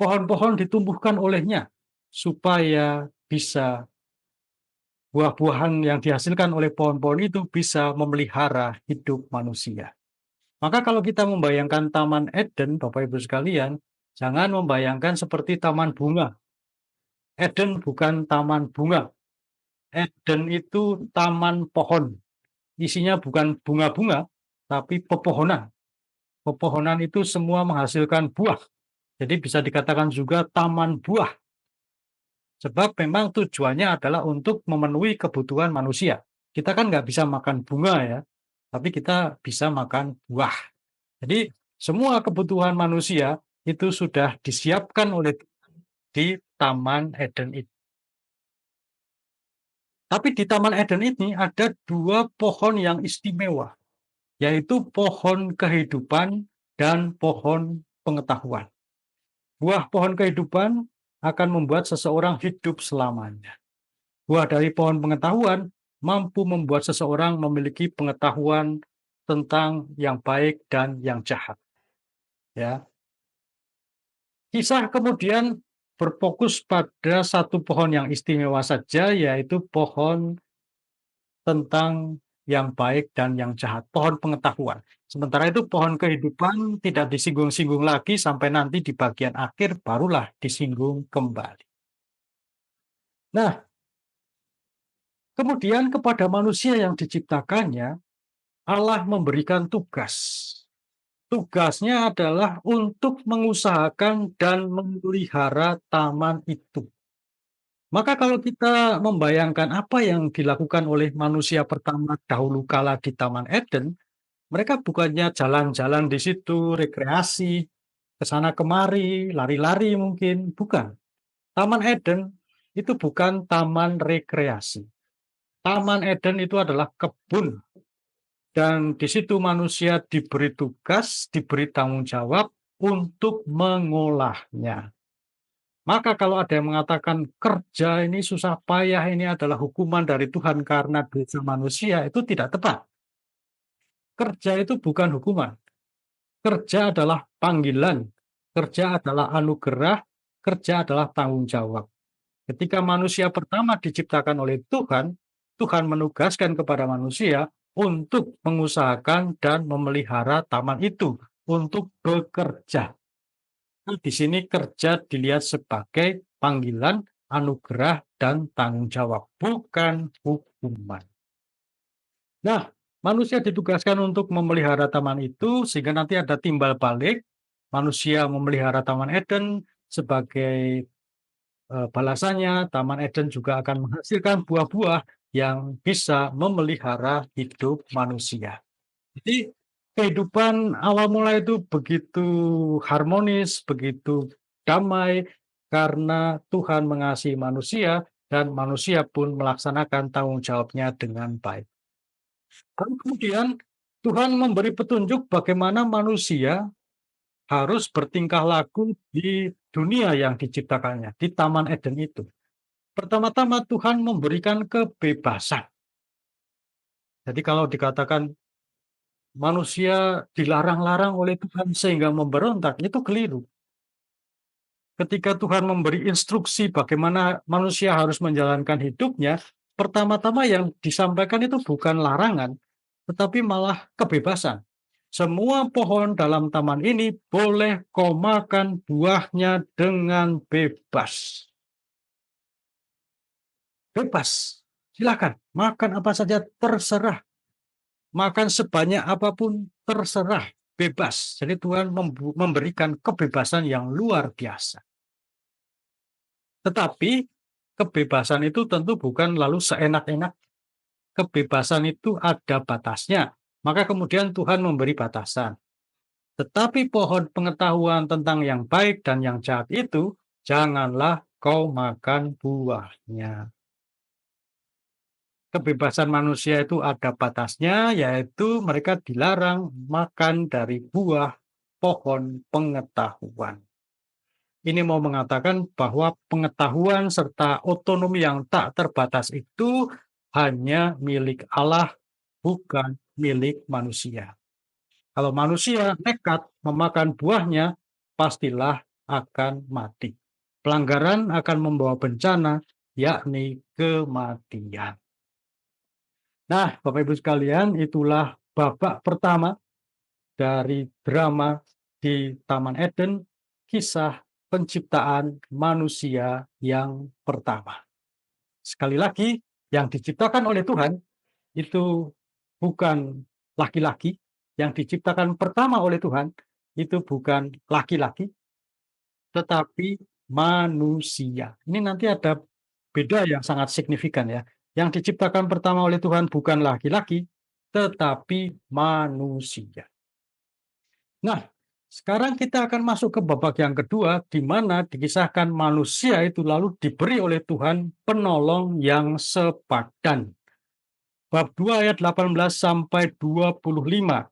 Pohon-pohon ditumbuhkan olehnya supaya bisa buah-buahan yang dihasilkan oleh pohon-pohon itu bisa memelihara hidup manusia. Maka kalau kita membayangkan Taman Eden, Bapak Ibu sekalian, jangan membayangkan seperti taman bunga. Eden bukan taman bunga. Eden itu taman pohon. Isinya bukan bunga-bunga, tapi pepohonan. Pepohonan itu semua menghasilkan buah. Jadi bisa dikatakan juga taman buah. Sebab memang tujuannya adalah untuk memenuhi kebutuhan manusia. Kita kan nggak bisa makan bunga ya, tapi kita bisa makan buah. Jadi semua kebutuhan manusia itu sudah disiapkan oleh di Taman Eden itu. Tapi di Taman Eden ini ada dua pohon yang istimewa, yaitu pohon kehidupan dan pohon pengetahuan. Buah pohon kehidupan akan membuat seseorang hidup selamanya. Buah dari pohon pengetahuan mampu membuat seseorang memiliki pengetahuan tentang yang baik dan yang jahat. Ya. Kisah kemudian berfokus pada satu pohon yang istimewa saja, yaitu pohon tentang yang baik dan yang jahat, pohon pengetahuan. Sementara itu pohon kehidupan tidak disinggung-singgung lagi sampai nanti di bagian akhir barulah disinggung kembali. Nah, kemudian kepada manusia yang diciptakannya, Allah memberikan tugas. tugasnya adalah untuk mengusahakan dan memelihara taman itu. Maka kalau kita membayangkan apa yang dilakukan oleh manusia pertama dahulu kala di Taman Eden, mereka bukannya jalan-jalan di situ, rekreasi, ke sana kemari, lari-lari mungkin, bukan. Taman Eden itu bukan taman rekreasi. Taman Eden itu adalah kebun, dan di situ manusia diberi tugas, diberi tanggung jawab untuk mengolahnya. Maka kalau ada yang mengatakan kerja ini susah payah, ini adalah hukuman dari Tuhan karena dosa manusia, itu tidak tepat. Kerja itu bukan hukuman. Kerja adalah panggilan, kerja adalah anugerah, kerja adalah tanggung jawab. Ketika manusia pertama diciptakan oleh Tuhan, Tuhan menugaskan kepada manusia untuk mengusahakan dan memelihara taman itu, untuk bekerja. Di sini kerja dilihat sebagai panggilan, anugerah, dan tanggung jawab, bukan hukuman. Nah, manusia ditugaskan untuk memelihara taman itu sehingga nanti ada timbal balik, manusia memelihara Taman Eden sebagai balasannya, Taman Eden juga akan menghasilkan buah-buah yang bisa memelihara hidup manusia. Jadi kehidupan awal mula itu begitu harmonis, begitu damai, karena Tuhan mengasihi manusia dan manusia pun melaksanakan tanggung jawabnya dengan baik. Lalu kemudian Tuhan memberi petunjuk bagaimana manusia harus bertingkah laku di dunia yang diciptakannya, di Taman Eden itu. Pertama-tama Tuhan memberikan kebebasan. Jadi kalau dikatakan manusia dilarang-larang oleh Tuhan sehingga memberontak, itu keliru. Ketika Tuhan memberi instruksi bagaimana manusia harus menjalankan hidupnya, pertama-tama yang disampaikan itu bukan larangan, tetapi malah kebebasan. Semua pohon dalam taman ini boleh kau makan buahnya dengan bebas. Bebas, silakan makan apa saja terserah. Makan sebanyak apapun terserah, bebas. Jadi Tuhan memberikan kebebasan yang luar biasa. Tetapi kebebasan itu tentu bukan lalu seenak-enak. Kebebasan itu ada batasnya. Maka kemudian Tuhan memberi batasan. Tetapi pohon pengetahuan tentang yang baik dan yang jahat itu, janganlah kau makan buahnya. Kebebasan manusia itu ada batasnya, yaitu mereka dilarang makan dari buah pohon pengetahuan. Ini mau mengatakan bahwa pengetahuan serta otonomi yang tak terbatas itu hanya milik Allah, bukan milik manusia. Kalau manusia nekat memakan buahnya, pastilah akan mati. Pelanggaran akan membawa bencana, yakni kematian. Nah, Bapak Ibu sekalian, itulah babak pertama dari drama di Taman Eden, kisah penciptaan manusia yang pertama. Sekali lagi, yang diciptakan oleh Tuhan itu bukan laki-laki, yang diciptakan pertama oleh Tuhan itu bukan laki-laki, tetapi manusia. Ini nanti ada beda yang sangat signifikan ya. Yang diciptakan pertama oleh Tuhan bukan laki-laki, tetapi manusia. Nah, sekarang kita akan masuk ke babak yang kedua, di mana dikisahkan manusia itu lalu diberi oleh Tuhan penolong yang sepadan. Bab 2 ayat 18 sampai 25.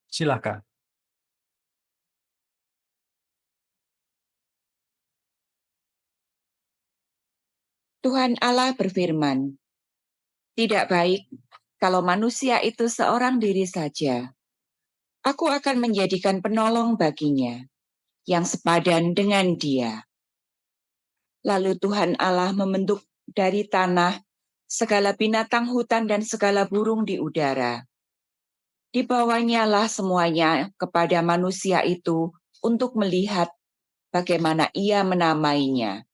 Silakan. Tuhan Allah berfirman, "Tidak baik kalau manusia itu seorang diri saja. Aku akan menjadikan penolong baginya, yang sepadan dengan dia." Lalu Tuhan Allah membentuk dari tanah segala binatang hutan dan segala burung di udara. Dibawanyalah semuanya kepada manusia itu untuk melihat bagaimana ia menamainya.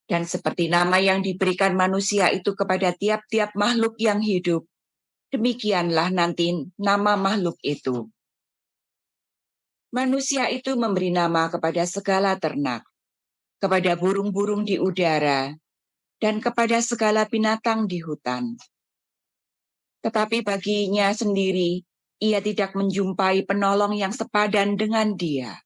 Dan seperti nama yang diberikan manusia itu kepada tiap-tiap makhluk yang hidup, demikianlah nanti nama makhluk itu. Manusia itu memberi nama kepada segala ternak, kepada burung-burung di udara, dan kepada segala binatang di hutan. Tetapi baginya sendiri, ia tidak menjumpai penolong yang sepadan dengan dia.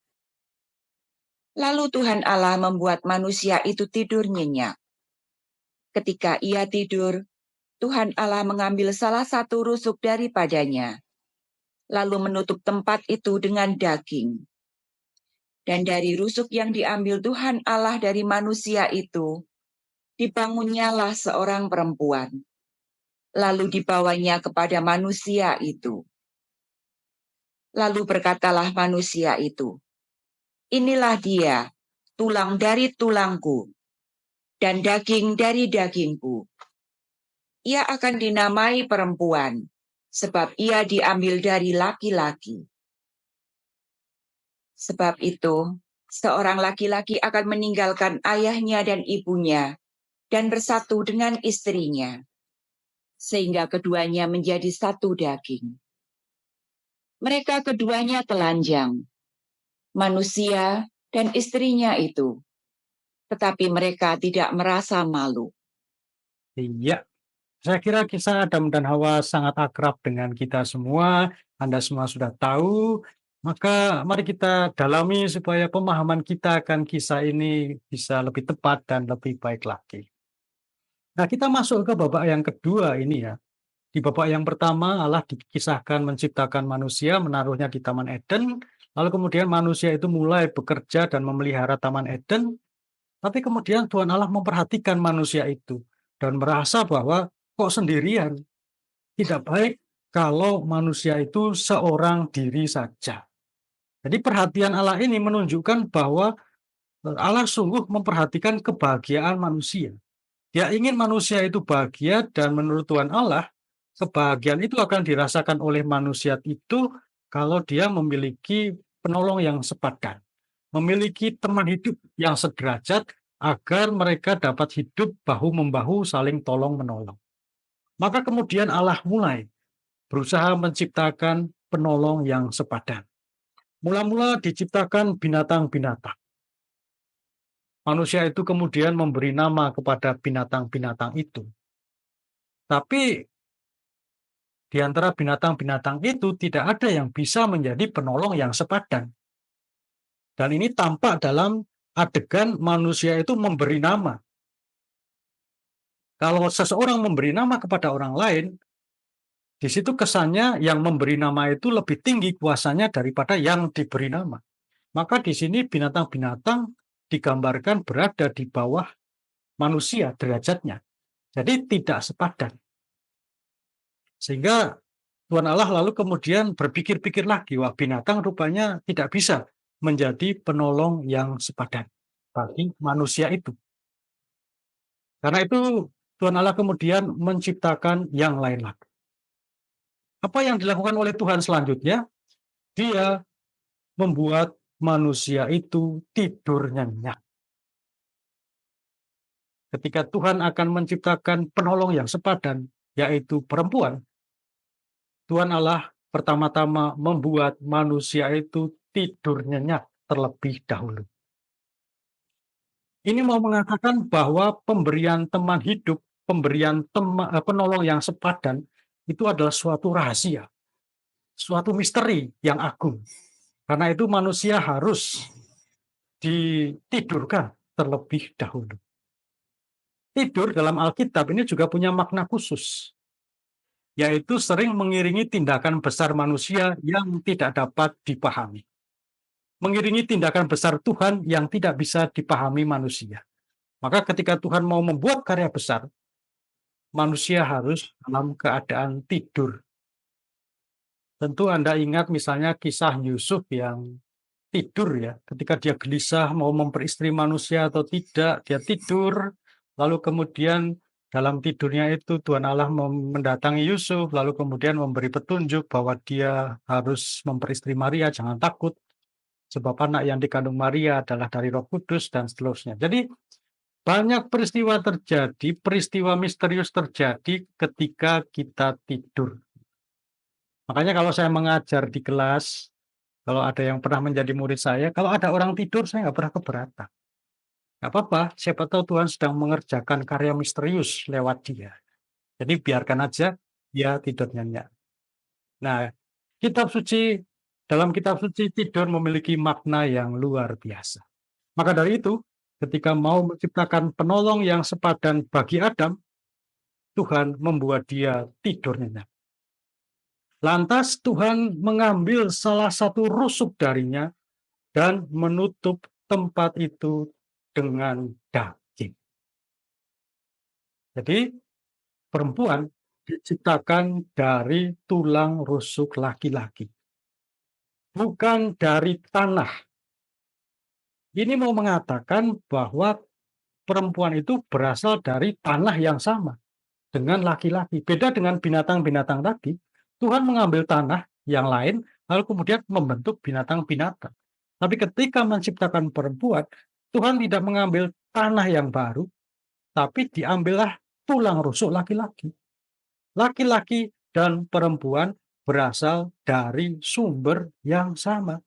Lalu Tuhan Allah membuat manusia itu tidur nyenyak. Ketika ia tidur, Tuhan Allah mengambil salah satu rusuk daripadanya, lalu menutup tempat itu dengan daging. Dan dari rusuk yang diambil Tuhan Allah dari manusia itu, dibangunnyalah seorang perempuan. Lalu dibawanya kepada manusia itu. Lalu berkatalah manusia itu, "Inilah dia, tulang dari tulangku, dan daging dari dagingku. Ia akan dinamai perempuan, sebab ia diambil dari laki-laki. Sebab itu, seorang laki-laki akan meninggalkan ayahnya dan ibunya, dan bersatu dengan istrinya, sehingga keduanya menjadi satu daging. Mereka keduanya telanjang, manusia dan istrinya itu, tetapi mereka tidak merasa malu." Iya, saya kira kisah Adam dan Hawa sangat akrab dengan kita semua. Anda semua sudah tahu, maka mari kita dalami supaya pemahaman kita akan kisah ini bisa lebih tepat dan lebih baik lagi. Nah, kita masuk ke babak yang kedua ini ya. Di babak yang pertama, Allah dikisahkan menciptakan manusia, menaruhnya di Taman Eden, lalu kemudian manusia itu mulai bekerja dan memelihara Taman Eden, tapi kemudian Tuhan Allah memperhatikan manusia itu dan merasa bahwa kok sendirian, tidak baik kalau manusia itu seorang diri saja. Jadi perhatian Allah ini menunjukkan bahwa Allah sungguh memperhatikan kebahagiaan manusia. Dia ingin manusia itu bahagia dan menurut Tuhan Allah, kebahagiaan itu akan dirasakan oleh manusia itu kalau dia memiliki penolong yang sepadan, memiliki teman hidup yang sederajat agar mereka dapat hidup bahu-membahu saling tolong-menolong. Maka kemudian Allah mulai berusaha menciptakan penolong yang sepadan. Mula-mula diciptakan binatang-binatang. Manusia itu kemudian memberi nama kepada binatang-binatang itu. Tapi di antara binatang-binatang itu tidak ada yang bisa menjadi penolong yang sepadan. Dan ini tampak dalam adegan manusia itu memberi nama. Kalau seseorang memberi nama kepada orang lain, di situ kesannya yang memberi nama itu lebih tinggi kuasanya daripada yang diberi nama. Maka di sini binatang-binatang digambarkan berada di bawah manusia derajatnya. Jadi tidak sepadan. Sehingga Tuhan Allah lalu kemudian berpikir-pikir lagi, wah binatang rupanya tidak bisa menjadi penolong yang sepadan bagi manusia itu. Karena itu Tuhan Allah kemudian menciptakan yang lain lagi. Apa yang dilakukan oleh Tuhan selanjutnya? Dia membuat manusia itu tidur nyenyak. Ketika Tuhan akan menciptakan penolong yang sepadan, yaitu perempuan, Tuhan Allah pertama-tama membuat manusia itu tidur nyenyak terlebih dahulu. Ini mau mengatakan bahwa pemberian teman hidup, pemberian penolong yang sepadan, itu adalah suatu rahasia, suatu misteri yang agung. Karena itu manusia harus ditidurkan terlebih dahulu. Tidur dalam Alkitab ini juga punya makna khusus, yaitu sering mengiringi tindakan besar manusia yang tidak dapat dipahami. Mengiringi tindakan besar Tuhan yang tidak bisa dipahami manusia. Maka ketika Tuhan mau membuat karya besar, manusia harus dalam keadaan tidur. Tentu Anda ingat misalnya kisah Yusuf yang tidur ya, ketika dia gelisah mau memperistri manusia atau tidak, dia tidur, lalu kemudian dalam tidurnya itu Tuhan Allah mendatangi Yusuf, lalu kemudian memberi petunjuk bahwa dia harus memperistri Maria, jangan takut, sebab anak yang dikandung Maria adalah dari Roh Kudus, dan seterusnya. Jadi banyak peristiwa terjadi, peristiwa misterius terjadi ketika kita tidur. Makanya kalau saya mengajar di kelas, Kalau ada yang pernah menjadi murid saya, kalau ada orang tidur saya nggak pernah keberatan. Nggak apa-apa, siapa tahu Tuhan sedang mengerjakan karya misterius lewat dia. Jadi biarkan aja dia tidur nyenyak. Nah, kitab suci dalam kitab suci tidur memiliki makna yang luar biasa. Maka dari itu, ketika mau menciptakan penolong yang sepadan bagi Adam, Tuhan membuat dia tidur nyenyak. Lantas Tuhan mengambil salah satu rusuk darinya dan menutup tempat itu dengan daging. Jadi perempuan diciptakan dari tulang rusuk laki-laki, bukan dari tanah. Ini mau mengatakan bahwa perempuan itu berasal dari tanah yang sama dengan laki-laki. Beda dengan binatang-binatang tadi, Tuhan mengambil tanah yang lain, lalu kemudian membentuk binatang-binatang. Tapi ketika menciptakan perempuan, Tuhan tidak mengambil tanah yang baru, tapi diambillah tulang rusuk laki-laki. Laki-laki dan perempuan berasal dari sumber yang sama.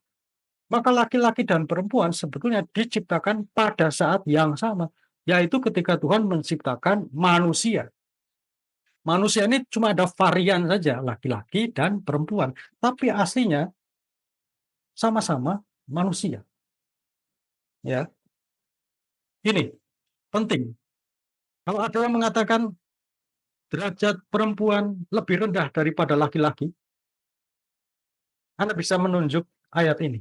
Maka laki-laki dan perempuan sebetulnya diciptakan pada saat yang sama, yaitu ketika Tuhan menciptakan manusia. Manusia ini cuma ada varian saja, laki-laki dan perempuan, tapi aslinya sama-sama manusia. Ya, ini penting. Kalau ada yang mengatakan derajat perempuan lebih rendah daripada laki-laki, Anda bisa menunjuk ayat ini.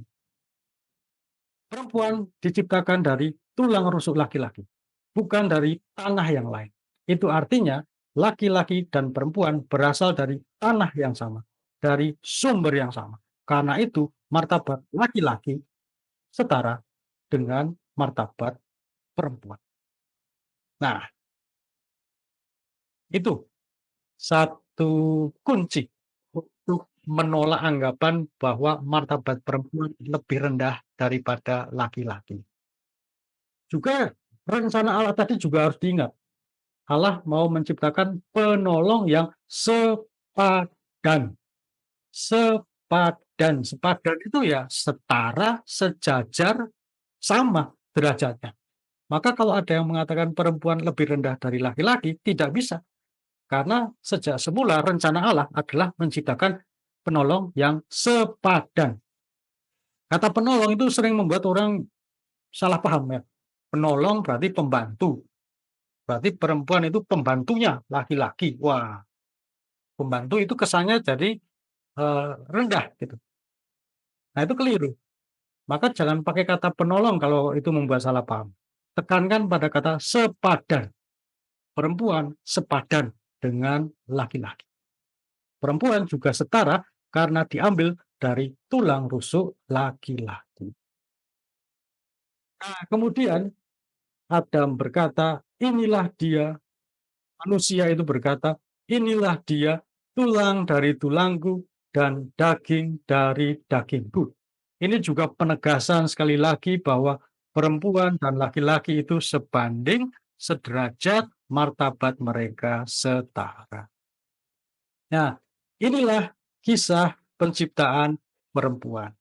Perempuan diciptakan dari tulang rusuk laki-laki, bukan dari tanah yang lain. Itu artinya laki-laki dan perempuan berasal dari tanah yang sama, dari sumber yang sama. Karena itu martabat laki-laki setara dengan martabat perempuan. Nah, itu satu kunci untuk menolak anggapan bahwa martabat perempuan lebih rendah daripada laki-laki. Juga rencana Allah tadi juga harus diingat. Allah mau menciptakan penolong yang sepadan. Sepadan. Sepadan itu ya setara, sejajar, sama derajatnya. Maka kalau ada yang mengatakan perempuan lebih rendah dari laki-laki, tidak bisa. Karena sejak semula rencana Allah adalah menciptakan penolong yang sepadan. Kata penolong itu sering membuat orang salah paham ya. Penolong berarti pembantu. Berarti perempuan itu pembantunya laki-laki. Wah, pembantu itu kesannya jadi rendah gitu. Nah, itu keliru. Maka jangan pakai kata penolong kalau itu membuat salah paham. Tekankan pada kata sepadan. Perempuan sepadan dengan laki-laki. Perempuan juga setara karena diambil dari tulang rusuk laki-laki. Nah, kemudian Adam berkata, inilah dia. Manusia itu berkata, inilah dia, tulang dari tulangku dan daging dari dagingku. Ini juga penegasan sekali lagi bahwa perempuan dan laki-laki itu sebanding, sederajat, martabat mereka setara. Nah, inilah kisah penciptaan perempuan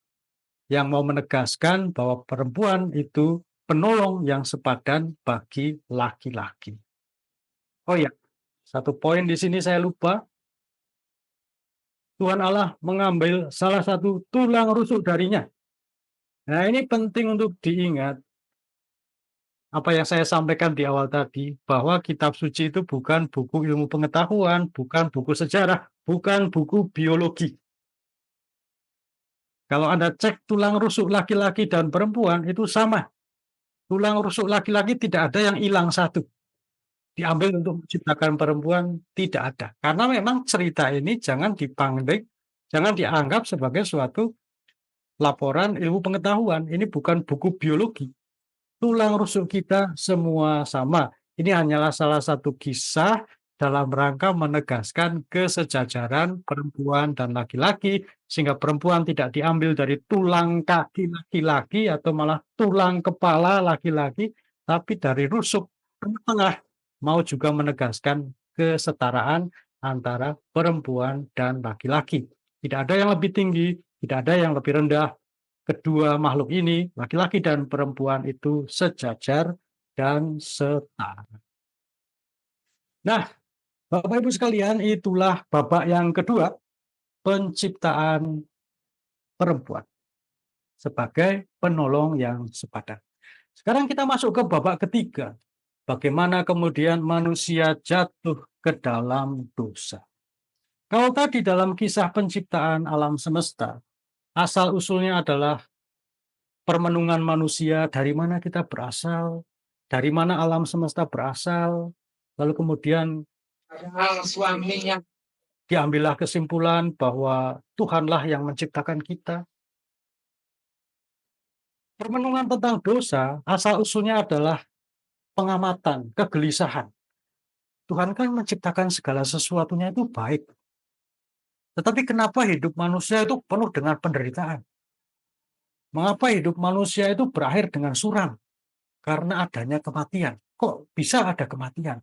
yang mau menegaskan bahwa perempuan itu penolong yang sepadan bagi laki-laki. Oh ya, satu poin di sini saya lupa. Tuhan Allah mengambil salah satu tulang rusuk darinya. Nah, ini penting untuk diingat. Apa yang saya sampaikan di awal tadi, bahwa kitab suci itu bukan buku ilmu pengetahuan, bukan buku sejarah, bukan buku biologi. Kalau Anda cek tulang rusuk laki-laki dan perempuan, itu sama. Tulang rusuk laki-laki tidak ada yang hilang satu. Diambil untuk menciptakan perempuan, tidak ada. Karena memang cerita ini jangan dipandang, jangan dianggap sebagai suatu laporan ilmu pengetahuan. Ini bukan buku biologi. Tulang rusuk kita semua sama. Ini hanyalah salah satu kisah dalam rangka menegaskan kesejajaran perempuan dan laki-laki, sehingga perempuan tidak diambil dari tulang kaki laki-laki atau malah tulang kepala laki-laki, tapi dari rusuk tengah, mau juga menegaskan kesetaraan antara perempuan dan laki-laki. Tidak ada yang lebih tinggi, tidak ada yang lebih rendah, kedua makhluk ini, laki-laki dan perempuan itu sejajar dan setara. Nah, Bapak Ibu sekalian, itulah babak yang kedua, penciptaan perempuan sebagai penolong yang sepadan. Sekarang kita masuk ke babak ketiga, bagaimana kemudian manusia jatuh ke dalam dosa. Kalau tadi dalam kisah penciptaan alam semesta, asal-usulnya adalah permenungan manusia, dari mana kita berasal, dari mana alam semesta berasal, lalu kemudian suaminya. diambillah kesimpulan bahwa Tuhanlah yang menciptakan kita. Permenungan tentang dosa, asal-usulnya adalah pengamatan, kegelisahan. Tuhan kan menciptakan segala sesuatunya itu baik. Tetapi kenapa hidup manusia itu penuh dengan penderitaan? Mengapa hidup manusia itu berakhir dengan suram? Karena adanya kematian. Kok bisa ada kematian?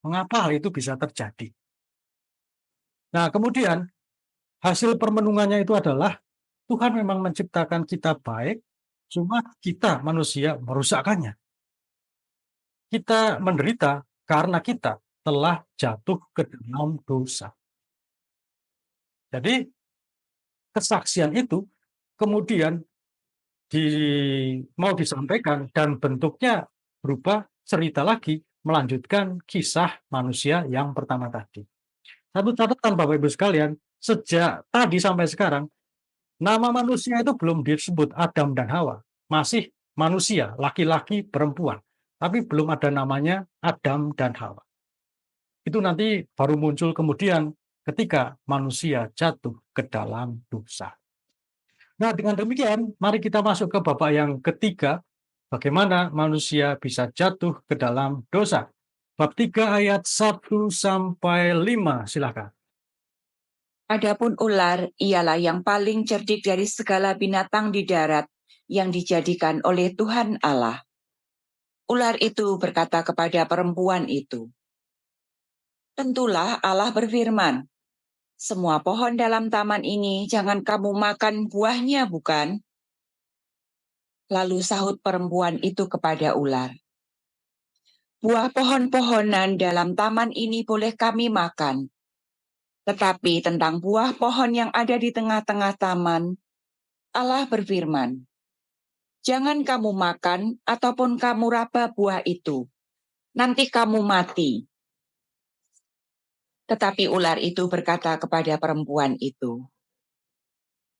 Mengapa hal itu bisa terjadi? Nah, kemudian hasil permenungannya itu adalah Tuhan memang menciptakan kita baik, cuma kita manusia merusakkannya. Kita menderita karena kita telah jatuh ke dalam dosa. Jadi kesaksian itu kemudian mau disampaikan dan bentuknya berupa cerita lagi melanjutkan kisah manusia yang pertama tadi. Satu catatan Bapak Ibu sekalian, sejak tadi sampai sekarang nama manusia itu belum disebut Adam dan Hawa, masih manusia, laki-laki, perempuan, tapi belum ada namanya Adam dan Hawa. Itu nanti baru muncul kemudian ketika manusia jatuh ke dalam dosa. Nah, dengan demikian, mari kita masuk ke babak yang ketiga, bagaimana manusia bisa jatuh ke dalam dosa. Bab 3 ayat 1 sampai 5, silakan. Adapun ular ialah yang paling cerdik dari segala binatang di darat yang dijadikan oleh Tuhan Allah. Ular itu berkata kepada perempuan itu, "Tentulah Allah berfirman, semua pohon dalam taman ini jangan kamu makan buahnya, bukan?" Lalu sahut perempuan itu kepada ular, "Buah pohon-pohonan dalam taman ini boleh kami makan. Tetapi tentang buah pohon yang ada di tengah-tengah taman, Allah berfirman, jangan kamu makan ataupun kamu raba buah itu. Nanti kamu mati." Tetapi ular itu berkata kepada perempuan itu,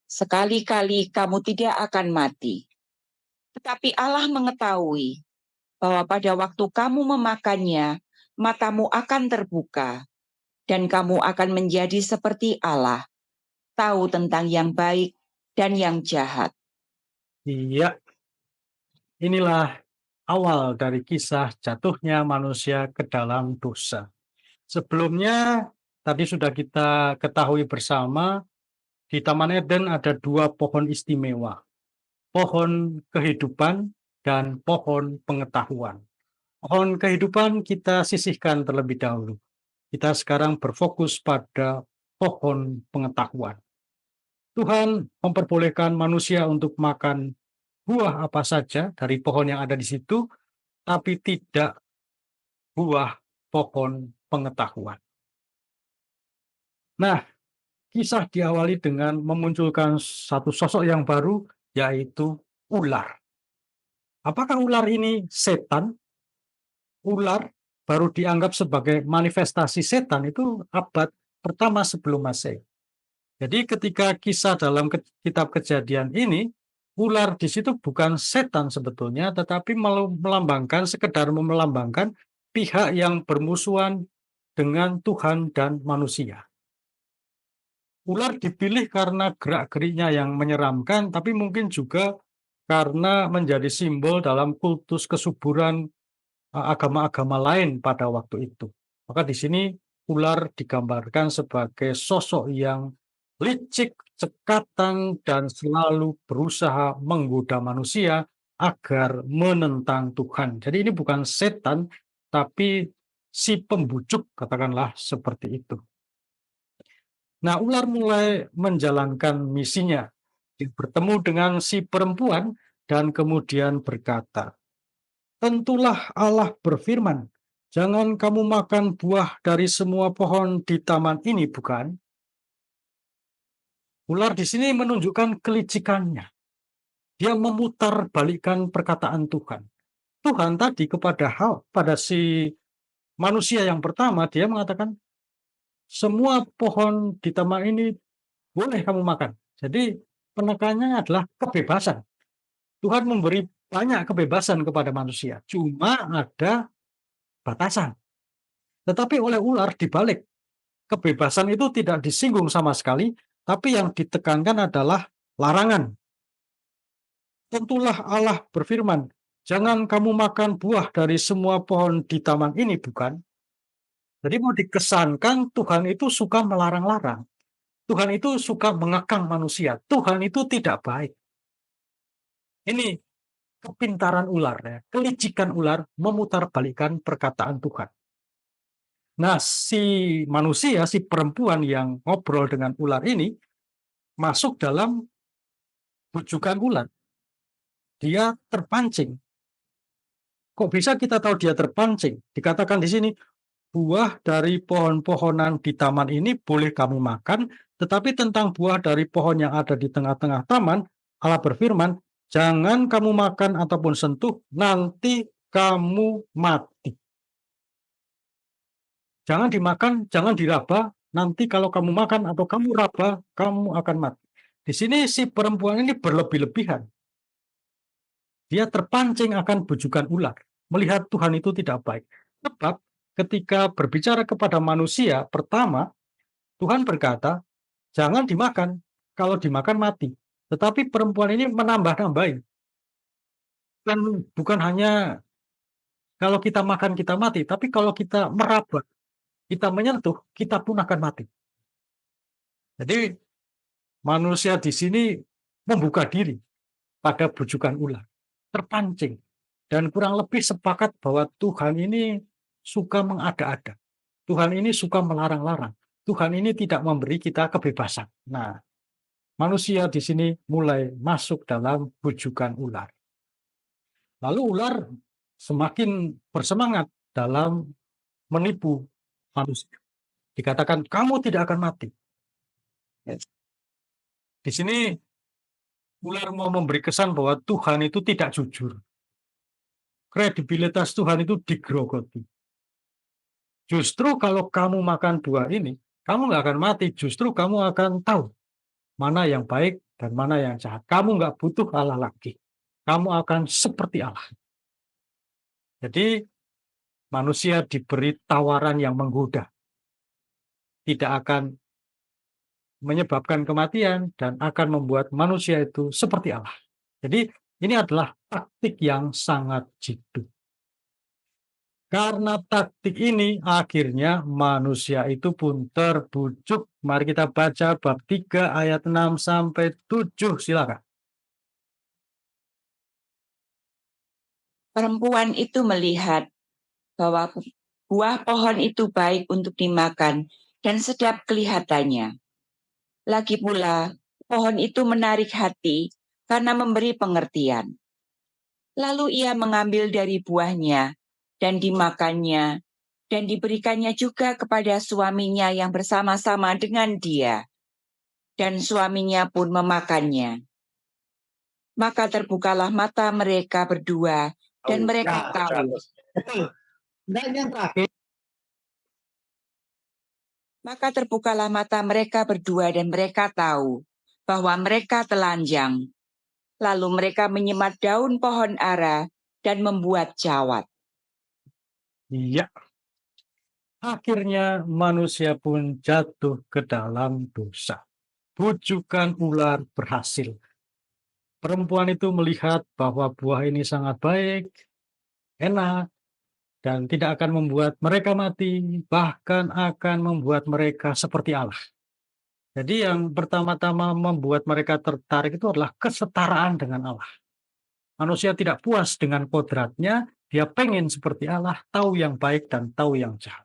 "Sekali-kali kamu tidak akan mati. Tetapi Allah mengetahui bahwa pada waktu kamu memakannya, matamu akan terbuka, dan kamu akan menjadi seperti Allah, tahu tentang yang baik dan yang jahat." Iya, inilah awal dari kisah jatuhnya manusia ke dalam dosa. Sebelumnya, tadi sudah kita ketahui bersama, di Taman Eden ada dua pohon istimewa, pohon kehidupan dan pohon pengetahuan. Pohon kehidupan kita sisihkan terlebih dahulu. Kita sekarang berfokus pada pohon pengetahuan. Tuhan memperbolehkan manusia untuk makan buah apa saja dari pohon yang ada di situ, tapi tidak buah pohon pengetahuan. Nah, kisah diawali dengan memunculkan satu sosok yang baru, yaitu ular. Apakah ular ini setan? Ular baru dianggap sebagai manifestasi setan itu abad pertama sebelum Masehi. Jadi ketika kisah dalam kitab Kejadian ini, ular di situ bukan setan sebetulnya, tetapi melambangkan, sekedar melambangkan pihak yang bermusuhan dengan Tuhan dan manusia. Ular dipilih karena gerak-geriknya yang menyeramkan, tapi mungkin juga karena menjadi simbol dalam kultus kesuburan agama-agama lain pada waktu itu. Maka di sini ular digambarkan sebagai sosok yang licik, cekatan, dan selalu berusaha menggoda manusia agar menentang Tuhan. Jadi ini bukan setan, tapi si pembujuk, katakanlah seperti itu. Nah, ular mulai menjalankan misinya. Dia bertemu dengan si perempuan dan kemudian berkata, "Tentulah Allah berfirman, jangan kamu makan buah dari semua pohon di taman ini, bukan?" Ular di sini menunjukkan kelicikannya. Dia memutarbalikkan perkataan Tuhan. Tuhan tadi pada si manusia yang pertama, dia mengatakan, semua pohon di taman ini boleh kamu makan. Jadi penekanannya adalah kebebasan. Tuhan memberi banyak kebebasan kepada manusia. Cuma ada batasan. Tetapi oleh ular dibalik. Kebebasan itu tidak disinggung sama sekali, tapi yang ditekankan adalah larangan. Tentulah Allah berfirman, jangan kamu makan buah dari semua pohon di taman ini, bukan? Jadi mau dikesankan Tuhan itu suka melarang-larang. Tuhan itu suka mengekang manusia. Tuhan itu tidak baik. Ini kepintaran ular, ya. Kelicikan ular memutarbalikkan perkataan Tuhan. Nah, si manusia, si perempuan yang ngobrol dengan ular ini masuk dalam bujukan ular. Dia terpancing. Kok bisa kita tahu dia terpancing? Dikatakan di sini, buah dari pohon-pohonan di taman ini boleh kamu makan, tetapi tentang buah dari pohon yang ada di tengah-tengah taman, Allah berfirman, jangan kamu makan ataupun sentuh, nanti kamu mati. Jangan dimakan, jangan diraba, nanti kalau kamu makan atau kamu raba, kamu akan mati. Di sini si perempuan ini berlebih-lebihan. Dia terpancing akan bujukan ular, melihat Tuhan itu tidak baik. Sebab ketika berbicara kepada manusia, pertama, Tuhan berkata, jangan dimakan, kalau dimakan mati. Tetapi perempuan ini menambah-nambahin. Bukan hanya kalau kita makan kita mati, tapi kalau kita meraba, kita menyentuh, kita pun akan mati. Jadi manusia di sini membuka diri pada bujukan ular, terpancing, dan kurang lebih sepakat bahwa Tuhan ini suka mengada-ada. Tuhan ini suka melarang-larang. Tuhan ini tidak memberi kita kebebasan. Nah, manusia di sini mulai masuk dalam bujukan ular. Lalu ular semakin bersemangat dalam menipu manusia. Dikatakan, kamu tidak akan mati. Di sini ular mau memberi kesan bahwa Tuhan itu tidak jujur. Kredibilitas Tuhan itu digerogoti. Justru kalau kamu makan buah ini, kamu nggak akan mati. Justru kamu akan tahu mana yang baik dan mana yang jahat. Kamu nggak butuh Allah lagi. Kamu akan seperti Allah. Jadi manusia diberi tawaran yang menggoda. Tidak akan menyebabkan kematian dan akan membuat manusia itu seperti Allah. Jadi ini adalah taktik yang sangat jitu. Karena taktik ini akhirnya manusia itu pun terbujuk. Mari kita baca bab 3 ayat 6 sampai 7, silakan. Perempuan itu melihat bahwa buah pohon itu baik untuk dimakan dan sedap kelihatannya. Lagi pula, pohon itu menarik hati karena memberi pengertian. Lalu ia mengambil dari buahnya dan dimakannya, dan diberikannya juga kepada suaminya yang bersama-sama dengan dia. Dan suaminya pun memakannya. Maka terbukalah mata mereka berdua, dan mereka tahu. Maka terbukalah mata mereka berdua dan mereka tahu bahwa mereka telanjang. Lalu mereka menyemat daun pohon ara dan membuat jawat. Iya. Akhirnya manusia pun jatuh ke dalam dosa. Bujukan ular berhasil. Perempuan itu melihat bahwa buah ini sangat baik, enak, dan tidak akan membuat mereka mati, bahkan akan membuat mereka seperti Allah. Jadi yang pertama-tama membuat mereka tertarik itu adalah kesetaraan dengan Allah. Manusia tidak puas dengan kodratnya, dia pengen seperti Allah, tahu yang baik dan tahu yang jahat.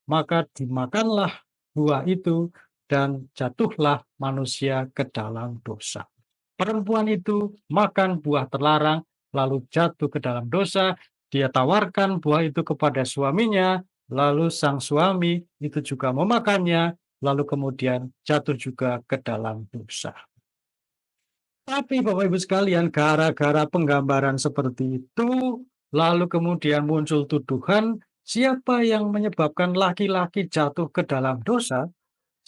Maka dimakanlah buah itu dan jatuhlah manusia ke dalam dosa. perempuan itu makan buah terlarang, lalu jatuh ke dalam dosa. Dia tawarkan buah itu kepada suaminya, lalu sang suami itu juga memakannya, lalu kemudian jatuh juga ke dalam dosa. Tapi Bapak Ibu sekalian, gara-gara penggambaran seperti itu, lalu kemudian muncul tuduhan, siapa yang menyebabkan laki-laki jatuh ke dalam dosa?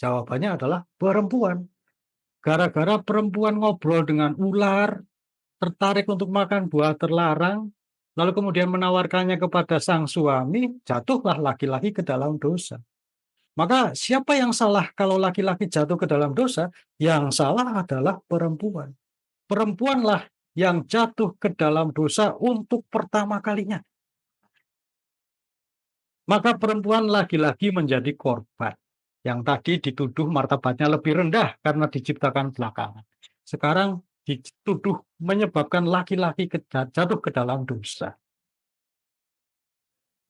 Jawabannya adalah perempuan. Gara-gara perempuan ngobrol dengan ular, tertarik untuk makan buah terlarang, lalu kemudian menawarkannya kepada sang suami, jatuhlah laki-laki ke dalam dosa. Maka siapa yang salah kalau laki-laki jatuh ke dalam dosa? Yang salah adalah perempuan. Perempuanlah yang jatuh ke dalam dosa untuk pertama kalinya. Maka perempuan lagi-lagi menjadi korban. Yang tadi dituduh martabatnya lebih rendah karena diciptakan belakangan. Sekarang dituduh menyebabkan laki-laki jatuh ke dalam dosa.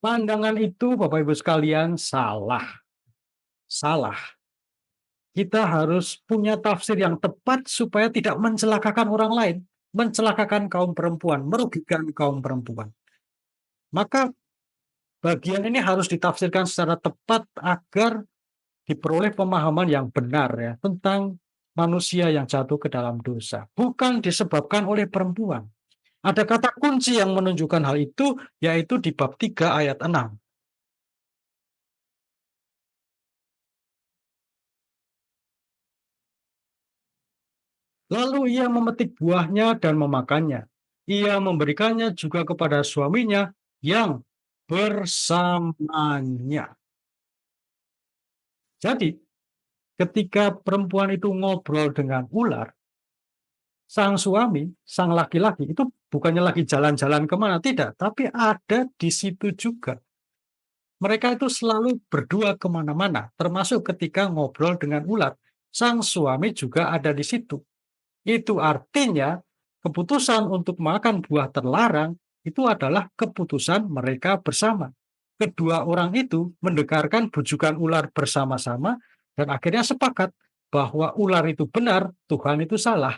Pandangan itu Bapak Ibu sekalian salah. Salah. Kita harus punya tafsir yang tepat supaya tidak mencelakakan orang lain, mencelakakan kaum perempuan, merugikan kaum perempuan. Maka bagian ini harus ditafsirkan secara tepat agar diperoleh pemahaman yang benar ya tentang manusia yang jatuh ke dalam dosa. Bukan disebabkan oleh perempuan. Ada kata kunci yang menunjukkan hal itu, yaitu di bab 3 ayat 6. Lalu ia memetik buahnya dan memakannya. Ia memberikannya juga kepada suaminya yang bersamanya. Jadi, ketika perempuan itu ngobrol dengan ular, sang suami, sang laki-laki itu bukannya lagi jalan-jalan kemana, tidak, tapi ada di situ juga. Mereka itu selalu berdua kemana-mana, termasuk ketika ngobrol dengan ular. Sang suami juga ada di situ. Itu artinya keputusan untuk makan buah terlarang itu adalah keputusan mereka bersama. Kedua orang itu mendengarkan bujukan ular bersama-sama dan akhirnya sepakat bahwa ular itu benar, Tuhan itu salah.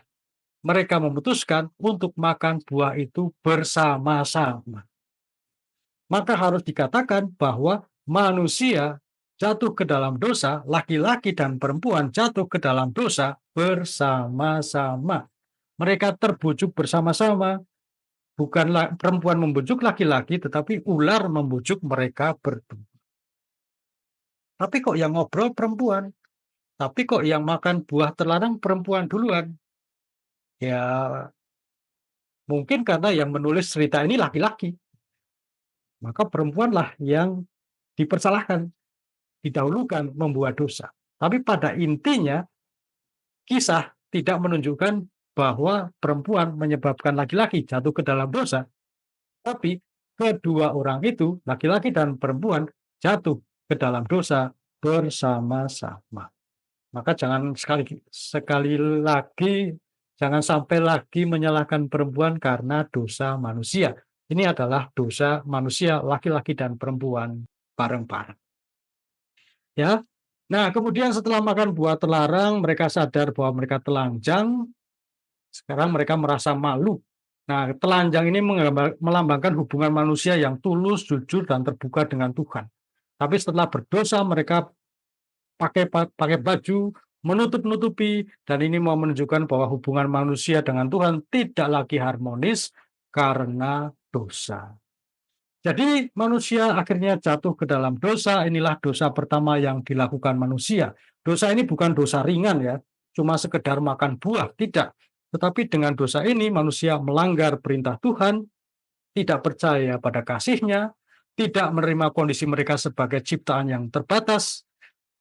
Mereka memutuskan untuk makan buah itu bersama-sama. Maka harus dikatakan bahwa manusia jatuh ke dalam dosa, laki-laki dan perempuan jatuh ke dalam dosa bersama-sama. Mereka terbujuk bersama-sama. Bukanlah perempuan membujuk laki-laki, tetapi ular membujuk mereka berdua. Tapi kok yang ngobrol perempuan? Tapi kok yang makan buah terlarang perempuan duluan? Ya, mungkin karena yang menulis cerita ini laki-laki. Maka perempuanlah yang dipersalahkan, didahulukan membuat dosa. Tapi pada intinya, kisah tidak menunjukkan bahwa perempuan menyebabkan laki-laki jatuh ke dalam dosa, tapi kedua orang itu, laki-laki dan perempuan, jatuh ke dalam dosa bersama-sama. Maka jangan sekali lagi, jangan sampai lagi menyalahkan perempuan karena dosa manusia. Ini adalah dosa manusia, laki-laki dan perempuan bareng-bareng. Ya. Nah, kemudian setelah makan buah terlarang, mereka sadar bahwa mereka telanjang. Sekarang mereka merasa malu. Nah, telanjang ini melambangkan hubungan manusia yang tulus, jujur, dan terbuka dengan Tuhan. Tapi setelah berdosa, mereka pakai baju, menutup-nutupi, dan ini mau menunjukkan bahwa hubungan manusia dengan Tuhan tidak lagi harmonis karena dosa. Jadi manusia akhirnya jatuh ke dalam dosa. Inilah dosa pertama yang dilakukan manusia. Dosa ini bukan dosa ringan ya, cuma sekedar makan buah, tidak. Tetapi dengan dosa ini manusia melanggar perintah Tuhan, tidak percaya pada kasih-Nya, tidak menerima kondisi mereka sebagai ciptaan yang terbatas,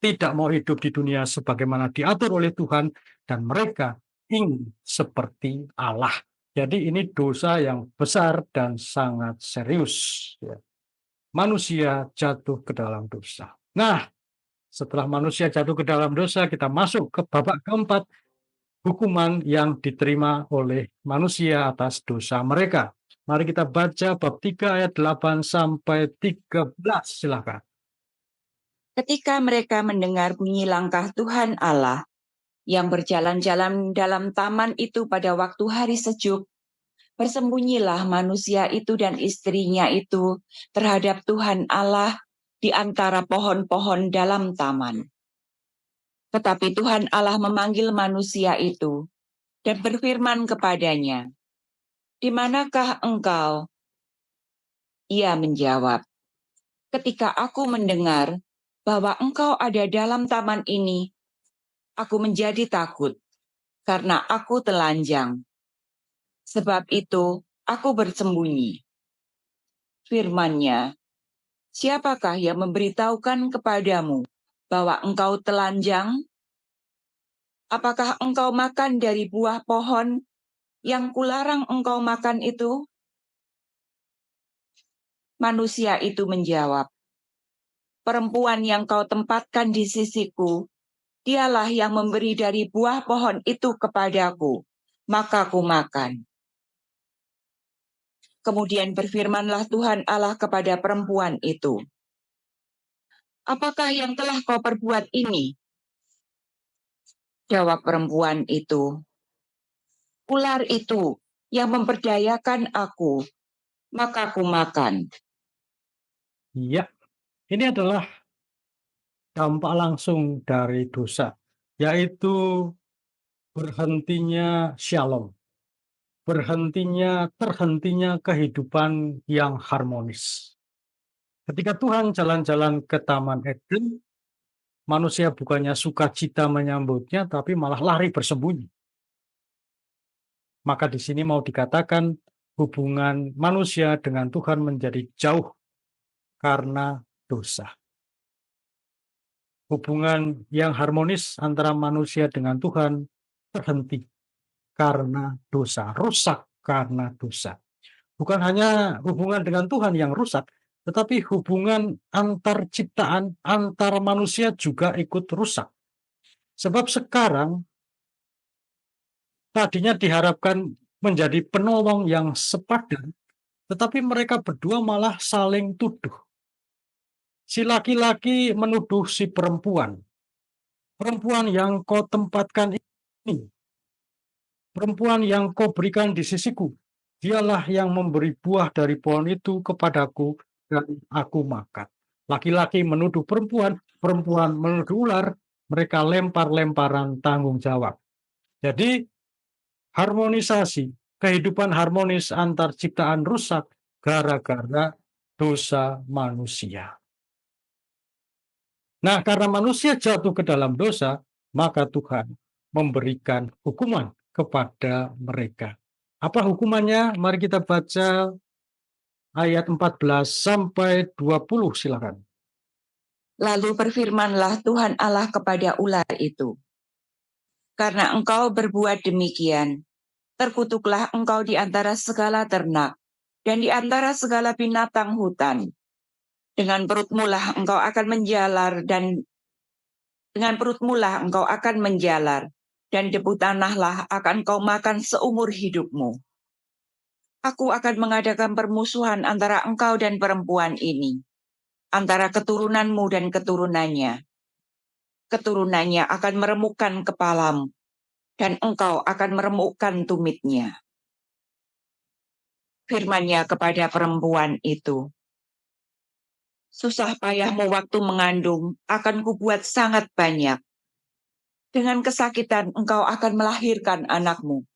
tidak mau hidup di dunia sebagaimana diatur oleh Tuhan, dan mereka ingin seperti Allah. Jadi ini dosa yang besar dan sangat serius. Manusia jatuh ke dalam dosa. Nah, setelah manusia jatuh ke dalam dosa, kita masuk ke babak keempat, hukuman yang diterima oleh manusia atas dosa mereka. Mari kita baca bab 3 ayat 8 sampai 13, silakan. Ketika mereka mendengar bunyi langkah Tuhan Allah yang berjalan-jalan dalam taman itu pada waktu hari sejuk, bersembunyilah manusia itu dan istrinya itu terhadap Tuhan Allah di antara pohon-pohon dalam taman. Tetapi Tuhan Allah memanggil manusia itu dan berfirman kepadanya, "Di manakah engkau?" Ia menjawab, "Ketika aku mendengar bahwa engkau ada dalam taman ini, aku menjadi takut karena aku telanjang. Sebab itu aku bersembunyi." Firman-Nya, "Siapakah yang memberitahukan kepadamu bahwa engkau telanjang? Apakah engkau makan dari buah pohon yang kularang engkau makan itu?" Manusia itu menjawab, "Perempuan yang kau tempatkan di sisiku, dialah yang memberi dari buah pohon itu kepadaku, maka ku makan." Kemudian berfirmanlah Tuhan Allah kepada perempuan itu, "Apakah yang telah kau perbuat ini?" Jawab perempuan itu, "Ular itu yang memperdayakan aku, maka ku makan." Ya, ini adalah dampak langsung dari dosa, yaitu berhentinya shalom, terhentinya kehidupan yang harmonis. Ketika Tuhan jalan-jalan ke Taman Eden, manusia bukannya sukacita menyambutnya, tapi malah lari bersembunyi. Maka di sini mau dikatakan hubungan manusia dengan Tuhan menjadi jauh karena dosa. Hubungan yang harmonis antara manusia dengan Tuhan terhenti karena dosa, rusak karena dosa. Bukan hanya hubungan dengan Tuhan yang rusak, tetapi hubungan antar ciptaan, antar manusia juga ikut rusak. Sebab sekarang tadinya diharapkan menjadi penolong yang sepadan, tetapi mereka berdua malah saling tuduh. Si laki-laki menuduh si perempuan. Perempuan yang kau tempatkan ini, perempuan yang kau berikan di sisiku, dialah yang memberi buah dari pohon itu kepadaku dan aku makan. Laki-laki menuduh perempuan, perempuan menuduh ular, mereka lempar-lemparan tanggung jawab. Jadi harmonisasi, kehidupan harmonis antar ciptaan rusak gara-gara dosa manusia. Nah, karena manusia jatuh ke dalam dosa, maka Tuhan memberikan hukuman kepada mereka. Apa hukumannya? Mari kita baca ayat 14 sampai 20, silakan. Lalu berfirmanlah Tuhan Allah kepada ular itu, "Karena engkau berbuat demikian, terkutuklah engkau di antara segala ternak dan di antara segala binatang hutan. Dengan perutmu lah engkau akan menjalar dan debu tanahlah akan kau makan seumur hidupmu. Aku akan mengadakan permusuhan antara engkau dan perempuan ini, antara keturunanmu dan keturunannya. Keturunannya akan meremukkan kepalamu, dan engkau akan meremukkan tumitnya." Firman-Nya kepada perempuan itu, "Susah payahmu waktu mengandung akan kubuat sangat banyak. Dengan kesakitan engkau akan melahirkan anakmu.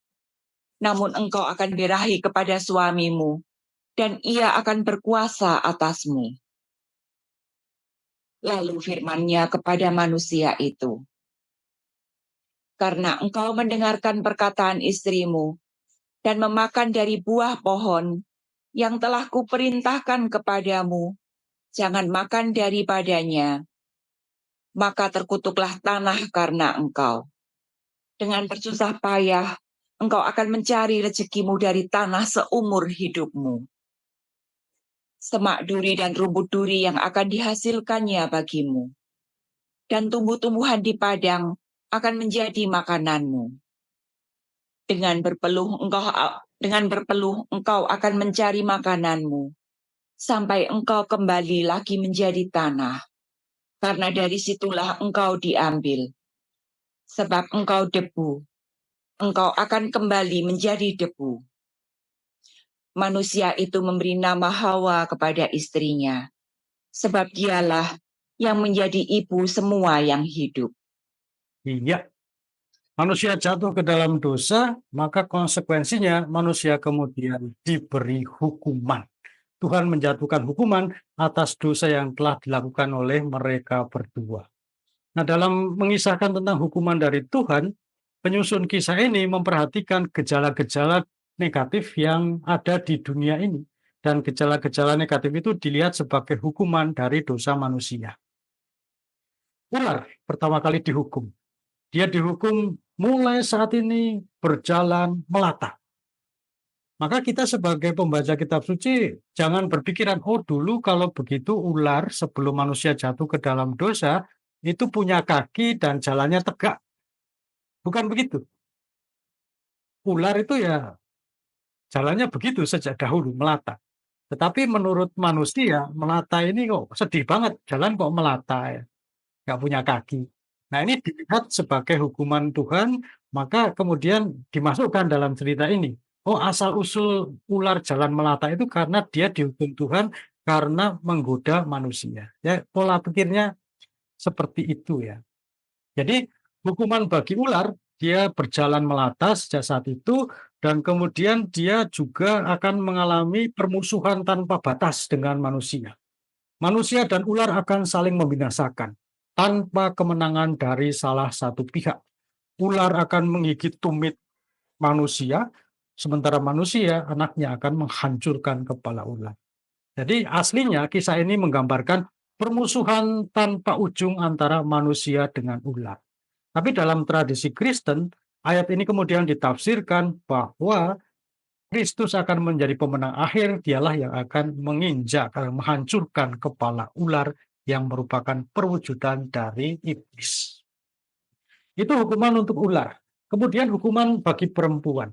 Namun engkau akan birahi kepada suamimu, dan ia akan berkuasa atasmu." Lalu firman-Nya kepada manusia itu, "Karena engkau mendengarkan perkataan istrimu, dan memakan dari buah pohon yang telah kuperintahkan kepadamu, jangan makan daripadanya, maka terkutuklah tanah karena engkau. Dengan bersusah payah, engkau akan mencari rezekimu dari tanah seumur hidupmu. Semak duri dan rumput duri yang akan dihasilkannya bagimu, dan tumbuh-tumbuhan di padang akan menjadi makananmu. Dengan berpeluh engkau akan mencari makananmu, sampai engkau kembali lagi menjadi tanah, karena dari situlah engkau diambil. sebab engkau debu, engkau akan kembali menjadi debu. Manusia itu memberi nama Hawa kepada istrinya, sebab dialah yang menjadi ibu semua yang hidup. Iya, manusia jatuh ke dalam dosa, maka konsekuensinya manusia kemudian diberi hukuman. Tuhan menjatuhkan hukuman atas dosa yang telah dilakukan oleh mereka berdua. Nah, dalam mengisahkan tentang hukuman dari Tuhan, penyusun kisah ini memperhatikan gejala-gejala negatif yang ada di dunia ini. Dan gejala-gejala negatif itu dilihat sebagai hukuman dari dosa manusia. Ular pertama kali dihukum. Dia dihukum mulai saat ini berjalan melata. Maka kita sebagai pembaca kitab suci jangan berpikiran, oh dulu kalau begitu ular sebelum manusia jatuh ke dalam dosa itu punya kaki dan jalannya tegak. Bukan begitu. Ular itu ya jalannya begitu sejak dahulu, melata. Tetapi menurut manusia, melata ini kok sedih banget, jalan kok melata ya, nggak punya kaki. Nah ini dilihat sebagai hukuman Tuhan, maka kemudian dimasukkan dalam cerita ini. Oh asal-usul ular jalan melata itu karena dia dihukum Tuhan karena menggoda manusia. Ya pola pikirnya seperti itu ya. Jadi hukuman bagi ular, dia berjalan melata sejak saat itu dan kemudian dia juga akan mengalami permusuhan tanpa batas dengan manusia. Manusia dan ular akan saling membinasakan tanpa kemenangan dari salah satu pihak. Ular akan menggigit tumit manusia, sementara manusia anaknya akan menghancurkan kepala ular. Jadi aslinya kisah ini menggambarkan permusuhan tanpa ujung antara manusia dengan ular. Tapi dalam tradisi Kristen, ayat ini kemudian ditafsirkan bahwa Kristus akan menjadi pemenang akhir, dialah yang akan menginjak, akan menghancurkan kepala ular yang merupakan perwujudan dari iblis. Itu hukuman untuk ular. Kemudian hukuman bagi perempuan.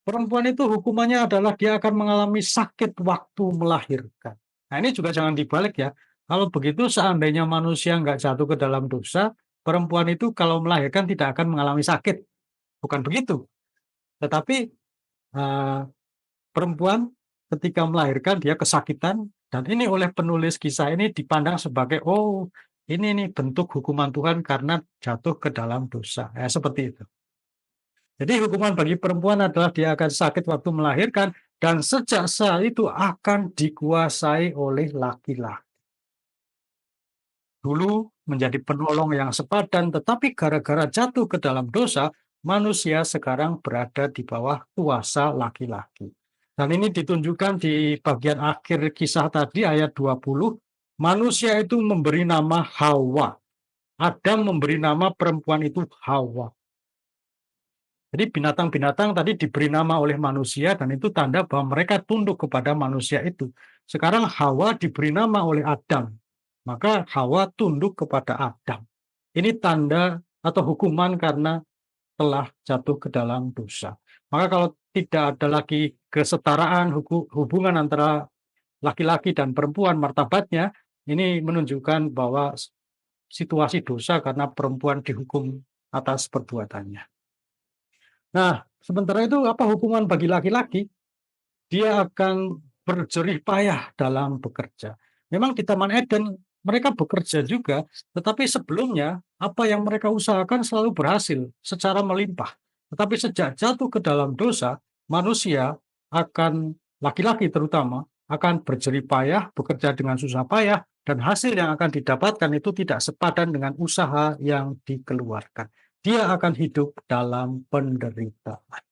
Perempuan itu hukumannya adalah dia akan mengalami sakit waktu melahirkan. Nah ini juga jangan dibalik ya. Kalau begitu seandainya manusia nggak jatuh ke dalam dosa, perempuan itu kalau melahirkan tidak akan mengalami sakit. Bukan begitu. Tetapi eh, perempuan ketika melahirkan dia kesakitan dan ini oleh penulis kisah ini dipandang sebagai oh ini nih bentuk hukuman Tuhan karena jatuh ke dalam dosa. Ya, seperti itu. Jadi hukuman bagi perempuan adalah dia akan sakit waktu melahirkan dan sejak saat itu akan dikuasai oleh laki-laki. Dulu menjadi penolong yang sepadan, tetapi gara-gara jatuh ke dalam dosa, manusia sekarang berada di bawah kuasa laki-laki. Dan ini ditunjukkan di bagian akhir kisah tadi ayat 20, manusia itu memberi nama Hawa. Adam memberi nama perempuan itu Hawa. Jadi binatang-binatang tadi diberi nama oleh manusia dan itu tanda bahwa mereka tunduk kepada manusia itu. Sekarang Hawa diberi nama oleh Adam. Maka Hawa tunduk kepada Adam. Ini tanda atau hukuman karena telah jatuh ke dalam dosa. Maka kalau tidak ada lagi kesetaraan hubungan antara laki-laki dan perempuan martabatnya, ini menunjukkan bahwa situasi dosa karena perempuan dihukum atas perbuatannya. Nah, sementara itu apa hukuman bagi laki-laki? Dia akan berjerih payah dalam bekerja. Memang di Taman Eden mereka bekerja juga, tetapi sebelumnya apa yang mereka usahakan selalu berhasil secara melimpah. Tetapi sejak jatuh ke dalam dosa, manusia akan, laki-laki terutama, akan berjerih payah, bekerja dengan susah payah, dan hasil yang akan didapatkan itu tidak sepadan dengan usaha yang dikeluarkan. Dia akan hidup dalam penderitaan.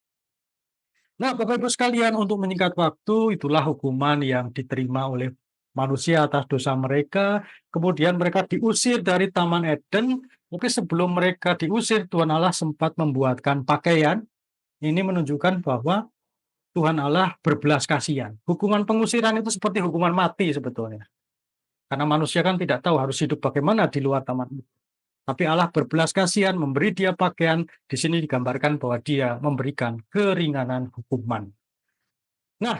Nah, Bapak Ibu sekalian, untuk menyingkat waktu, itulah hukuman yang diterima oleh manusia atas dosa mereka. Kemudian mereka diusir dari Taman Eden, tapi sebelum mereka diusir, Tuhan Allah sempat membuatkan pakaian. Ini menunjukkan bahwa Tuhan Allah berbelas kasihan. Hukuman pengusiran itu seperti hukuman mati sebetulnya. Karena manusia kan tidak tahu harus hidup bagaimana di luar taman itu. Tapi Allah berbelas kasihan memberi dia pakaian. Di sini digambarkan bahwa dia memberikan keringanan hukuman. Nah,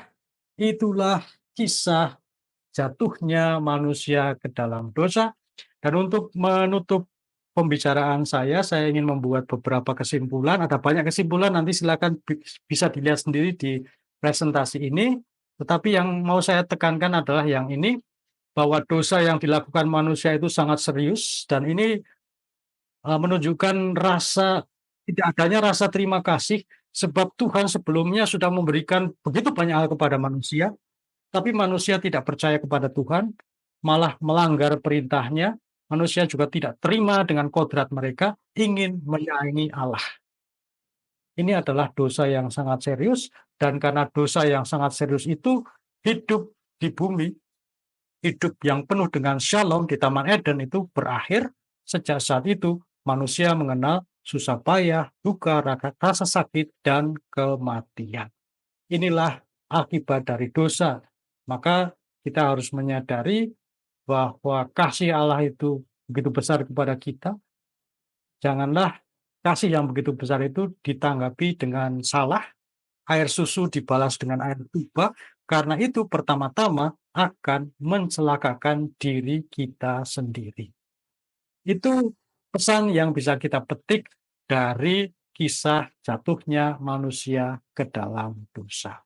itulah kisah jatuhnya manusia ke dalam dosa. Dan untuk menutup pembicaraan saya ingin membuat beberapa kesimpulan, ada banyak kesimpulan, nanti silakan bisa dilihat sendiri di presentasi ini. Tetapi yang mau saya tekankan adalah yang ini, bahwa dosa yang dilakukan manusia itu sangat serius, dan ini menunjukkan tidak adanya rasa terima kasih, sebab Tuhan sebelumnya sudah memberikan begitu banyak hal kepada manusia, tapi manusia tidak percaya kepada Tuhan, malah melanggar perintahnya. Manusia juga tidak terima dengan kodrat mereka, ingin menyaingi Allah. Ini adalah dosa yang sangat serius, dan karena dosa yang sangat serius itu, hidup di bumi, hidup yang penuh dengan shalom di Taman Eden itu berakhir. Sejak saat itu, manusia mengenal susah payah, duka, rasa sakit, dan kematian. Inilah akibat dari dosa. Maka kita harus menyadari bahwa kasih Allah itu begitu besar kepada kita. Janganlah kasih yang begitu besar itu ditanggapi dengan salah, air susu dibalas dengan air tuba, karena itu pertama-tama akan mencelakakan diri kita sendiri. Itu pesan yang bisa kita petik dari kisah jatuhnya manusia ke dalam dosa.